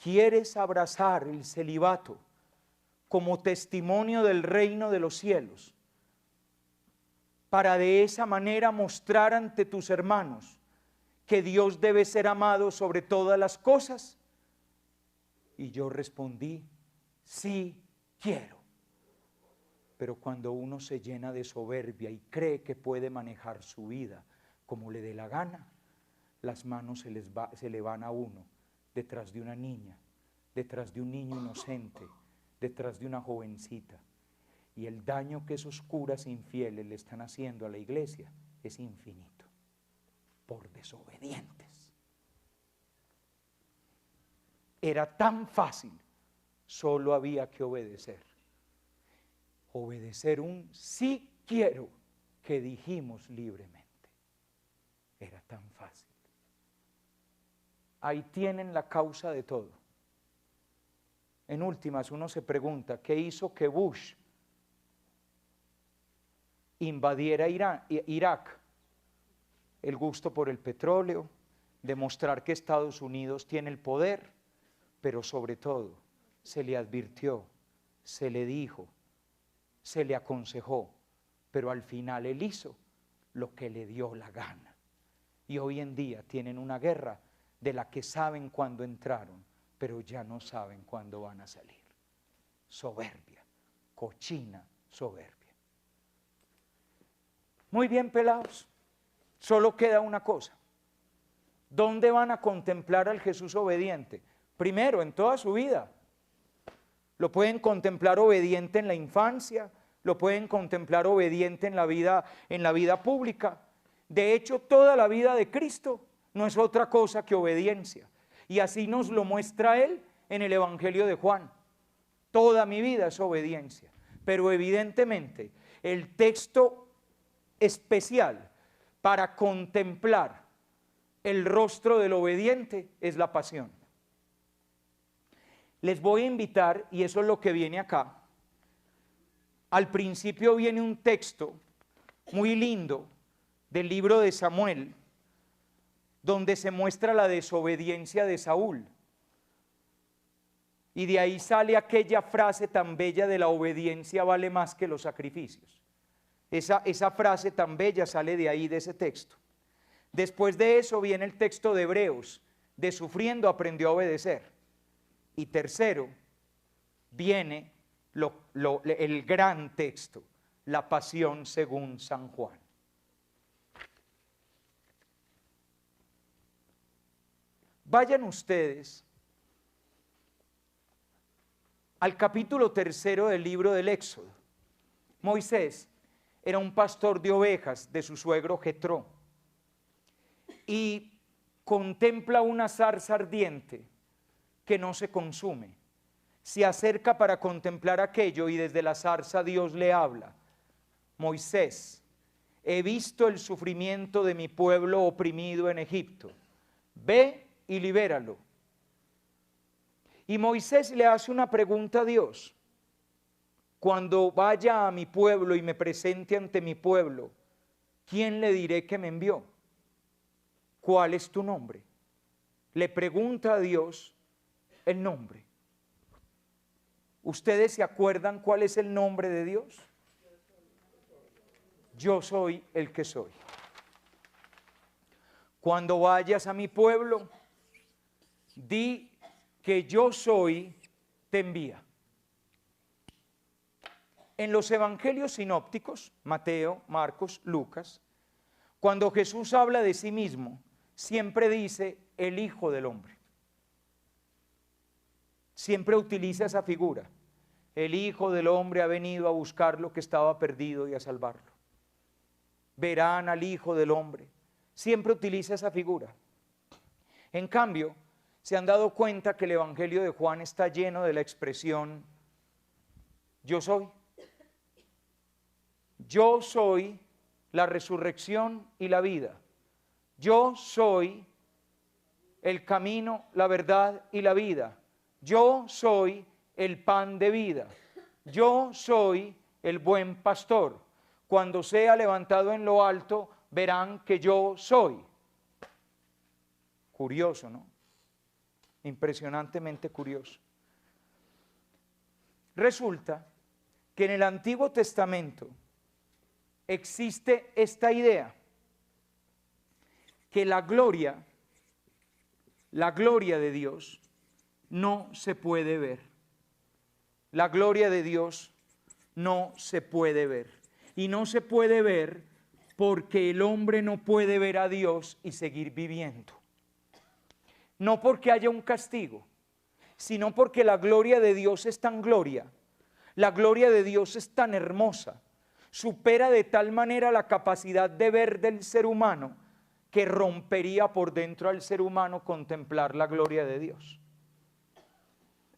¿quieres abrazar el celibato como testimonio del reino de los cielos, para de esa manera mostrar ante tus hermanos que Dios debe ser amado sobre todas las cosas? Y yo respondí, sí quiero. Pero cuando uno se llena de soberbia y cree que puede manejar su vida como le dé la gana, las manos se le van a uno detrás de una niña, detrás de un niño inocente, detrás de una jovencita. Y el daño que esos curas infieles le están haciendo a la iglesia es infinito, por desobedientes. Era tan fácil, solo había que obedecer. Obedecer un sí quiero que dijimos libremente. Era tan fácil. Ahí tienen la causa de todo. En últimas, uno se pregunta, ¿qué hizo que Bush invadiera Irak? El gusto por el petróleo, demostrar que Estados Unidos tiene el poder, pero sobre todo se le advirtió, se le dijo, se le aconsejó, pero al final él hizo lo que le dio la gana. Y hoy en día tienen una guerra de la que saben cuándo entraron, pero ya no saben cuándo van a salir. Soberbia, cochina soberbia. Muy bien, pelados, solo queda una cosa. ¿Dónde van a contemplar al Jesús obediente? Primero, en toda su vida. Lo pueden contemplar obediente en la infancia, lo pueden contemplar obediente en la vida pública. De hecho, toda la vida de Cristo no es otra cosa que obediencia. Y así nos lo muestra Él en el Evangelio de Juan. Toda mi vida es obediencia. Pero evidentemente, el texto especial para contemplar el rostro del obediente es la pasión. Les voy a invitar, y eso es lo que viene acá. Al principio viene un texto muy lindo del libro de Samuel, donde se muestra la desobediencia de Saúl. Y de ahí sale aquella frase tan bella de la obediencia vale más que los sacrificios. Esa frase tan bella sale de ahí, de ese texto. Después de eso viene el texto de Hebreos, de sufriendo aprendió a obedecer. Y tercero, viene el gran texto, la Pasión según San Juan. Vayan ustedes al capítulo 3 del libro del Éxodo. Moisés era un pastor de ovejas de su suegro Jetró y contempla una zarza ardiente que no se consume. Se acerca para contemplar aquello y desde la zarza Dios le habla: Moisés, he visto el sufrimiento de mi pueblo oprimido en Egipto. Ve y libéralo. Y Moisés le hace una pregunta a Dios: cuando vaya a mi pueblo y me presente ante mi pueblo, ¿quién le diré que me envió? ¿Cuál es tu nombre? Le pregunta a Dios el nombre. ¿Ustedes se acuerdan cuál es el nombre de Dios? Yo soy el que soy. Cuando vayas a mi pueblo, di que yo soy, te envía. En los evangelios sinópticos, Mateo, Marcos, Lucas, cuando Jesús habla de sí mismo, siempre dice el Hijo del Hombre. Siempre utiliza esa figura. El Hijo del Hombre ha venido a buscar lo que estaba perdido y a salvarlo. Verán al Hijo del Hombre. Siempre utiliza esa figura. En cambio, se han dado cuenta que el Evangelio de Juan está lleno de la expresión yo soy. Yo soy la resurrección y la vida. Yo soy el camino, la verdad y la vida. Yo soy el pan de vida. Yo soy el buen pastor. Cuando sea levantado en lo alto, verán que yo soy. Curioso, ¿no? Impresionantemente curioso. Resulta que en el Antiguo Testamento existe esta idea, que la gloria de Dios no se puede ver. La gloria de Dios no se puede ver. Y no se puede ver porque el hombre no puede ver a Dios y seguir viviendo. No porque haya un castigo, sino porque la gloria de Dios es tan gloria. La gloria de Dios es tan hermosa. Supera de tal manera la capacidad de ver del ser humano que rompería por dentro al ser humano contemplar la gloria de Dios.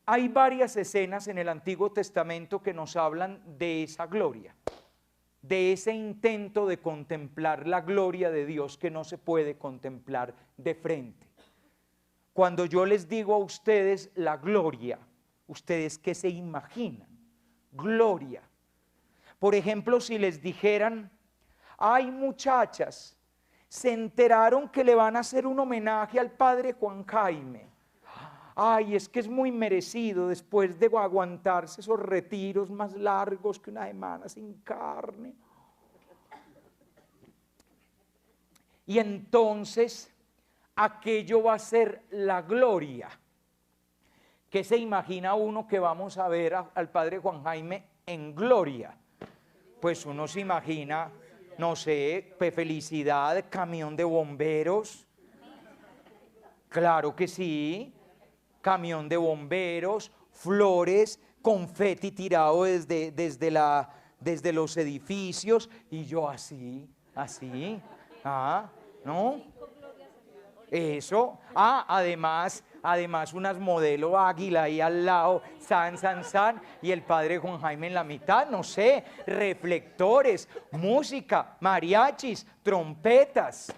Hay varias escenas en el Antiguo Testamento que nos hablan de esa gloria, de ese intento de contemplar la gloria de Dios que no se puede contemplar de frente. Cuando yo les digo a ustedes la gloria, ¿ustedes qué se imaginan? Gloria. Por ejemplo, si les dijeran, ay muchachas, se enteraron que le van a hacer un homenaje al padre Juan Jaime. Ay, es que es muy merecido después de aguantarse esos retiros más largos que una semana sin carne. Y entonces aquello va a ser la gloria. ¿Qué se imagina uno que vamos a ver al padre Juan Jaime en gloria? Pues uno se imagina, no sé, felicidad, camión de bomberos. Claro que sí, camión de bomberos, flores, confeti tirado desde los edificios, y yo así, ¿no? Eso, además unas modelo águila ahí al lado, san, y el padre Juan Jaime en la mitad, no sé, reflectores, música, mariachis, trompetas,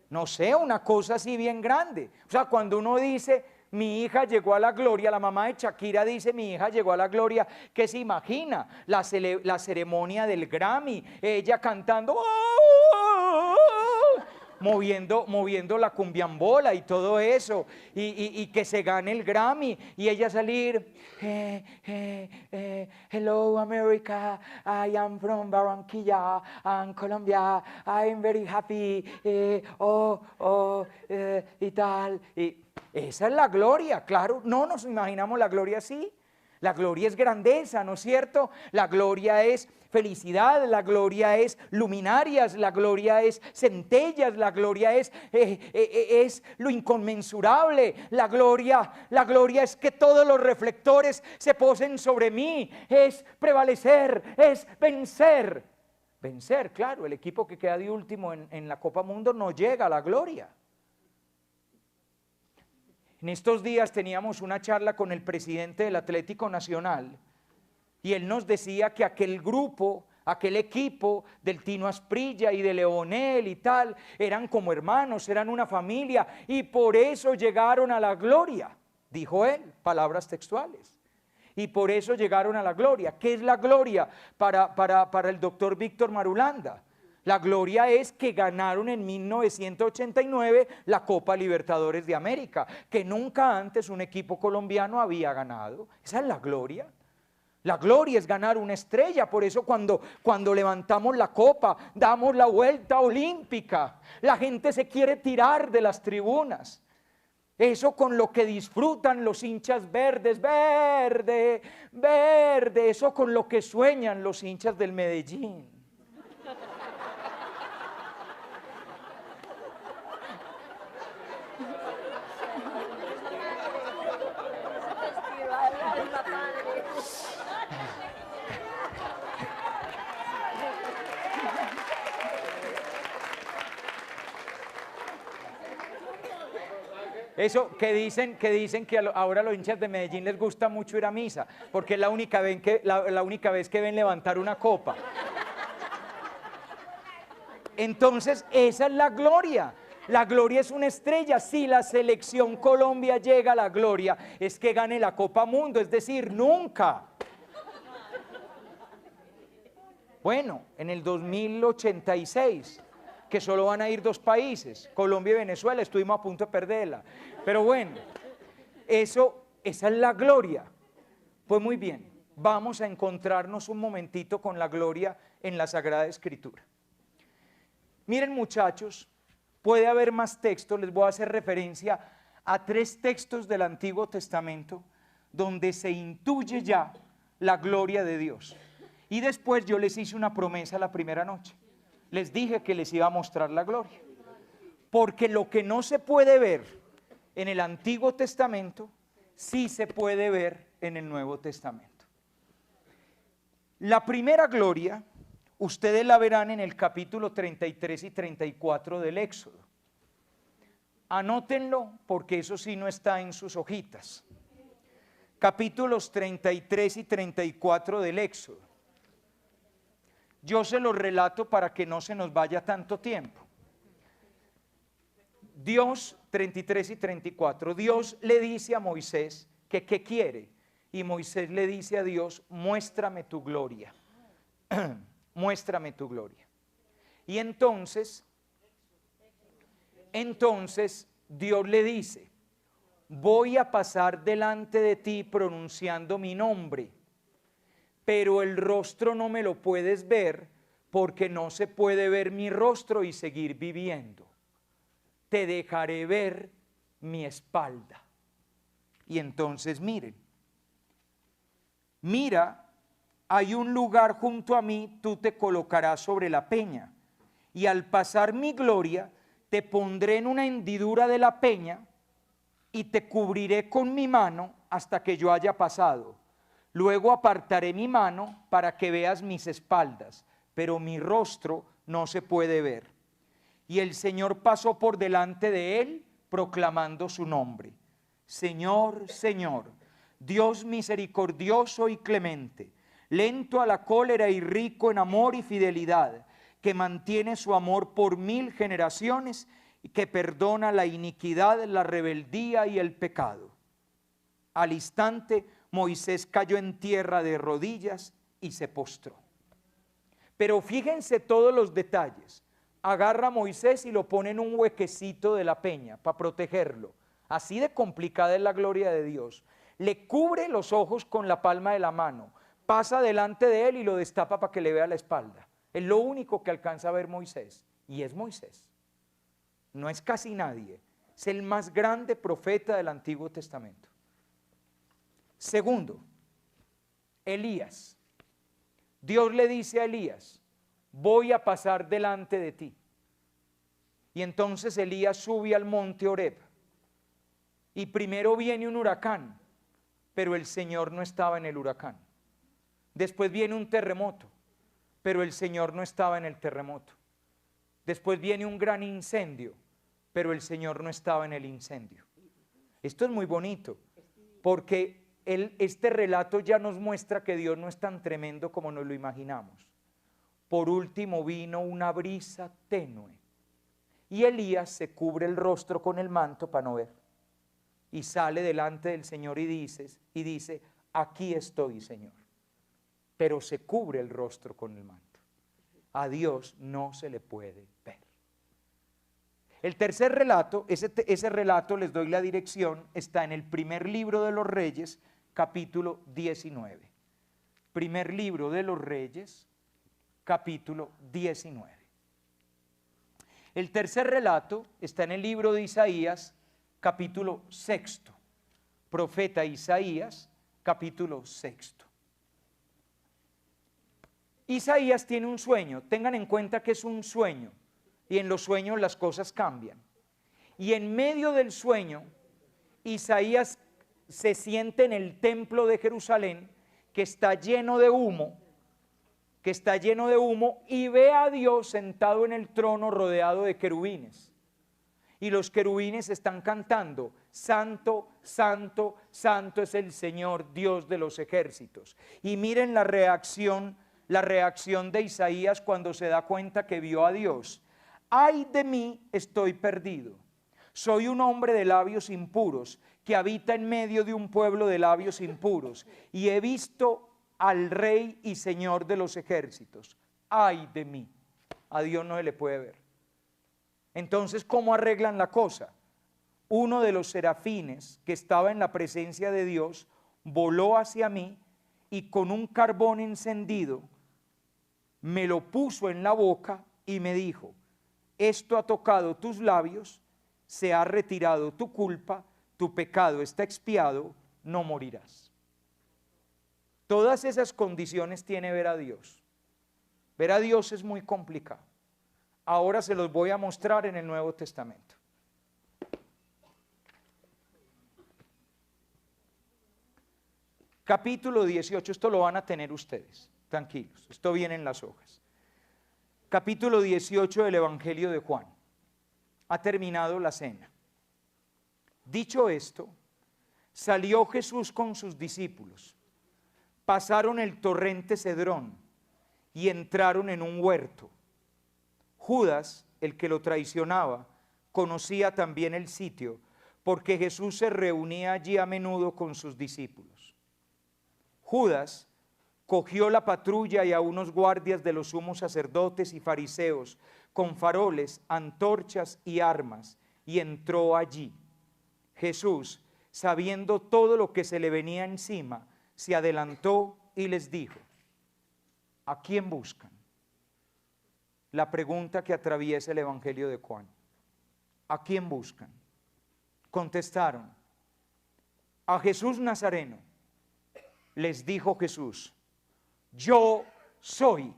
no sé, una cosa así bien grande. O sea, cuando uno dice, mi hija llegó a la gloria, la mamá de Shakira dice, mi hija llegó a la gloria, ¿qué se imagina? La ceremonia del Grammy, ella cantando, moviendo la cumbiambola y todo eso, y que se gane el Grammy, y ella salir, hello America, I am from Barranquilla, and Colombia, I am very happy, y tal, y esa es la gloria, claro, no nos imaginamos la gloria así. La gloria es grandeza, ¿no es cierto? La gloria es felicidad, la gloria es luminarias, la gloria es centellas, la gloria es lo inconmensurable, la gloria es que todos los reflectores se posen sobre mí, es prevalecer, es vencer. Vencer, claro, el equipo que queda de último en la Copa Mundo no llega a la gloria. En estos días teníamos una charla con el presidente del Atlético Nacional y él nos decía que aquel grupo, aquel equipo del Tino Asprilla y de Leonel y tal, eran como hermanos, eran una familia y por eso llegaron a la gloria, dijo él, palabras textuales. Y por eso llegaron a la gloria. ¿Qué es la gloria para el doctor Víctor Marulanda? La gloria es que ganaron en 1989 la Copa Libertadores de América, que nunca antes un equipo colombiano había ganado. Esa es la gloria. La gloria es ganar una estrella, por eso cuando levantamos la copa, damos la vuelta olímpica, la gente se quiere tirar de las tribunas. Eso con lo que disfrutan los hinchas verdes, verde, verde, eso con lo que sueñan los hinchas del Medellín. Eso que dicen que ahora a los hinchas de Medellín les gusta mucho ir a misa, porque es la única vez que ven levantar una copa. Entonces, esa es la gloria. La gloria es una estrella. Si la selección Colombia llega a la gloria, es que gane la Copa Mundo, es decir, nunca. Bueno, en el 2086, que solo van a ir 2 países, Colombia y Venezuela, estuvimos a punto de perderla. Pero bueno, esa es la gloria. Pues muy bien, vamos a encontrarnos un momentito con la gloria en la Sagrada Escritura. Miren, muchachos, puede haber más textos, les voy a hacer referencia a 3 textos del Antiguo Testamento donde se intuye ya la gloria de Dios. Y después yo les hice una promesa la primera noche. Les dije que les iba a mostrar la gloria. Porque lo que no se puede ver en el Antiguo Testamento, sí se puede ver en el Nuevo Testamento. La primera gloria, ustedes la verán en el capítulo 33 y 34 del Éxodo. Anótenlo porque eso sí no está en sus hojitas. Capítulos 33 y 34 del Éxodo. Yo se los relato para que no se nos vaya tanto tiempo. Dios, 33 y 34, Dios le dice a Moisés que qué quiere. Y Moisés le dice a Dios, muéstrame tu gloria. Muéstrame tu gloria. Y entonces Dios le dice, voy a pasar delante de ti pronunciando mi nombre, pero el rostro no me lo puedes ver porque no se puede ver mi rostro y seguir viviendo. Te dejaré ver mi espalda. Y entonces miren, mira, hay un lugar junto a mí, tú te colocarás sobre la peña, y al pasar mi gloria, te pondré en una hendidura de la peña, y te cubriré con mi mano hasta que yo haya pasado. Luego apartaré mi mano para que veas mis espaldas, pero mi rostro no se puede ver. Y el Señor pasó por delante de él, proclamando su nombre. Señor, Señor, Dios misericordioso y clemente, lento a la cólera y rico en amor y fidelidad, que mantiene su amor por 1000 generaciones y que perdona la iniquidad, la rebeldía y el pecado. Al instante, Moisés cayó en tierra de rodillas y se postró. Pero fíjense todos los detalles. Agarra a Moisés y lo pone en un huequecito de la peña para protegerlo. Así de complicada es la gloria de Dios. Le cubre los ojos con la palma de la mano, pasa delante de él y lo destapa para que le vea la espalda. Es lo único que alcanza a ver Moisés, y es Moisés. No es casi nadie, es el más grande profeta del Antiguo Testamento. Segundo, Elías. Dios le dice a Elías, voy a pasar delante de ti. Y entonces Elías sube al monte Horeb. Y primero viene un huracán, pero el Señor no estaba en el huracán. Después viene un terremoto, pero el Señor no estaba en el terremoto. Después viene un gran incendio, pero el Señor no estaba en el incendio. Esto es muy bonito, porque este relato ya nos muestra que Dios no es tan tremendo como nos lo imaginamos. Por último vino una brisa tenue, y Elías se cubre el rostro con el manto para no ver. Y sale delante del Señor y dice, aquí estoy, Señor. Pero se cubre el rostro con el manto. A Dios no se le puede ver. El tercer relato, ese relato, les doy la dirección, está en el primer libro de los Reyes, capítulo 19. Primer libro de los Reyes, capítulo 19. El tercer relato está en el libro de Isaías, capítulo 6. Profeta Isaías, capítulo 6. Isaías tiene un sueño, tengan en cuenta que es un sueño, y en los sueños las cosas cambian. Y en medio del sueño, Isaías se siente en el templo de Jerusalén, que está lleno de humo, y ve a Dios sentado en el trono rodeado de querubines. Y los querubines están cantando, santo, santo, santo es el Señor, Dios de los ejércitos. Y miren la reacción de Isaías cuando se da cuenta que vio a Dios. Ay de mí, estoy perdido. Soy un hombre de labios impuros, que habita en medio de un pueblo de labios impuros, y he visto al Rey y Señor de los ejércitos. Ay de mí, a Dios no se le puede ver. Entonces, ¿cómo arreglan la cosa? Uno de los serafines que estaba en la presencia de Dios voló hacia mí y con un carbón encendido me lo puso en la boca y me dijo, esto ha tocado tus labios, se ha retirado tu culpa, tu pecado está expiado, no morirás. Todas esas condiciones tiene ver a Dios. Ver a Dios es muy complicado. Ahora se los voy a mostrar en el Nuevo Testamento. Capítulo 18, esto lo van a tener ustedes, tranquilos, esto viene en las hojas. Capítulo 18 del Evangelio de Juan. Ha terminado la cena. Dicho esto, salió Jesús con sus discípulos, pasaron el torrente Cedrón y entraron en un huerto. Judas, el que lo traicionaba, conocía también el sitio, porque Jesús se reunía allí a menudo con sus discípulos. Judas cogió la patrulla y a unos guardias de los sumos sacerdotes y fariseos, con faroles, antorchas y armas, y entró allí. Jesús, sabiendo todo lo que se le venía encima, se adelantó y les dijo, ¿a quién buscan? La pregunta que atraviesa el Evangelio de Juan. ¿A quién buscan? Contestaron, a Jesús Nazareno. Les dijo Jesús, yo soy.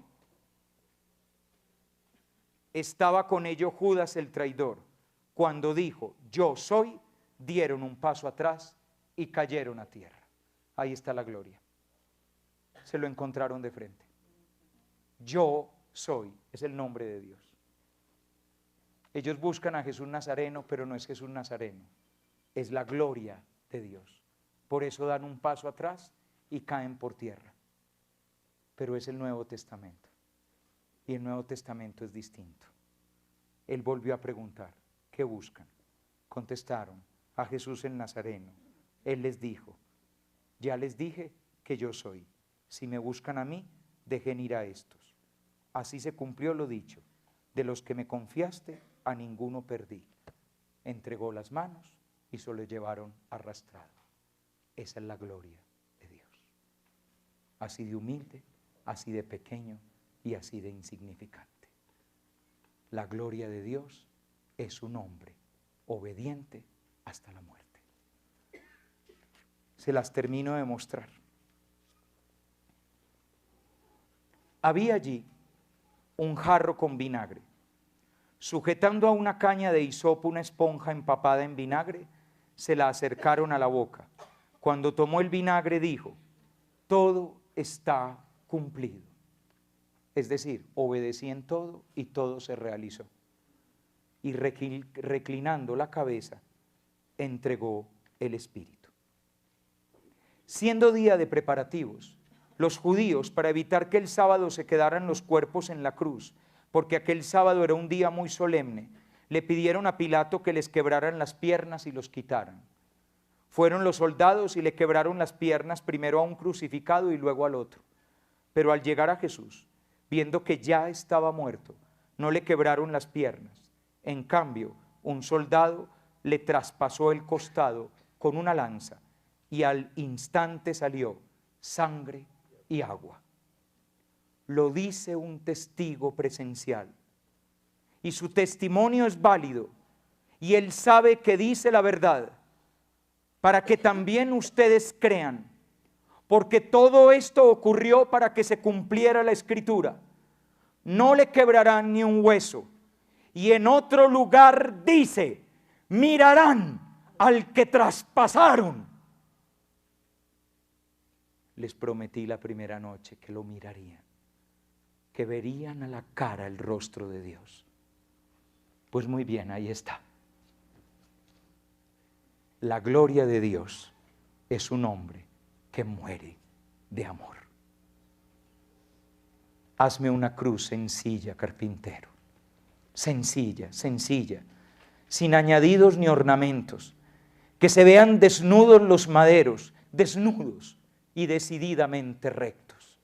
Estaba con ellos Judas el traidor. Cuando dijo, yo soy, dieron un paso atrás y cayeron a tierra. Ahí está la gloria. Se lo encontraron de frente. Yo soy, es el nombre de Dios. Ellos buscan a Jesús Nazareno, pero no es Jesús Nazareno, es la gloria de Dios. Por eso dan un paso atrás y caen por tierra. Pero es el Nuevo Testamento. Y el Nuevo Testamento es distinto. Él volvió a preguntar, ¿qué buscan? Contestaron, a Jesús el Nazareno. Él les dijo, ya les dije que yo soy. Si me buscan a mí, dejen ir a estos. Así se cumplió lo dicho, de los que me confiaste, a ninguno perdí. Entregó las manos y se lo llevaron arrastrado. Esa es la gloria de Dios. Así de humilde, así de pequeño y así de insignificante. La gloria de Dios es un hombre obediente hasta la muerte. Se las termino de mostrar. Había allí un jarro con vinagre. Sujetando a una caña de hisopo una esponja empapada en vinagre, se la acercaron a la boca. Cuando tomó el vinagre dijo: todo está cumplido. Es decir, obedecí en todo y todo se realizó. Y reclinando la cabeza, entregó el espíritu. Siendo día de preparativos, los judíos, para evitar que el sábado se quedaran los cuerpos en la cruz, porque aquel sábado era un día muy solemne, le pidieron a Pilato que les quebraran las piernas y los quitaran. Fueron los soldados y le quebraron las piernas primero a un crucificado y luego al otro. Pero al llegar a Jesús, viendo que ya estaba muerto, no le quebraron las piernas. En cambio, un soldado le traspasó el costado con una lanza y al instante salió sangre y agua. Lo dice un testigo presencial y su testimonio es válido y él sabe que dice la verdad para que también ustedes crean, porque todo esto ocurrió para que se cumpliera la escritura: no le quebrarán ni un hueso. Y en otro lugar dice: mirarán al que traspasaron. Les prometí la primera noche que lo mirarían, que verían a la cara el rostro de Dios. Pues muy bien, ahí está. La gloria de Dios es un hombre que muere de amor. Hazme una cruz sencilla, carpintero. Sencilla, sencilla, sin añadidos ni ornamentos, que se vean desnudos los maderos, desnudos y decididamente rectos.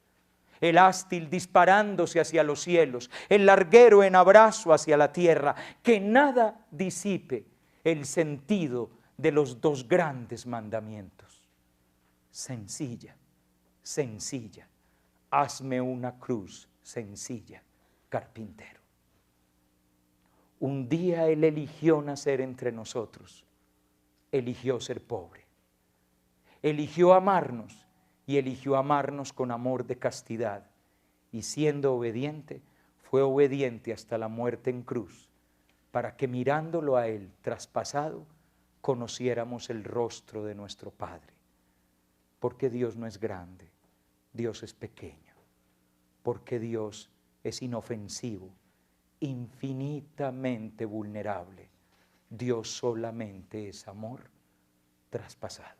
El ástil disparándose hacia los cielos, el larguero en abrazo hacia la tierra, que nada disipe el sentido de los dos grandes mandamientos. Sencilla, sencilla, hazme una cruz sencilla, carpintero. Un día Él eligió nacer entre nosotros, eligió ser pobre, eligió amarnos y eligió amarnos con amor de castidad, y siendo obediente, fue obediente hasta la muerte en cruz, para que mirándolo a Él traspasado, conociéramos el rostro de nuestro Padre. Porque Dios no es grande, Dios es pequeño, porque Dios es inofensivo, infinitamente vulnerable. Dios solamente es amor traspasado.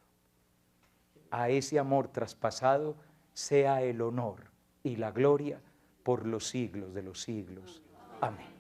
A ese amor traspasado sea el honor y la gloria por los siglos de los siglos. Amén.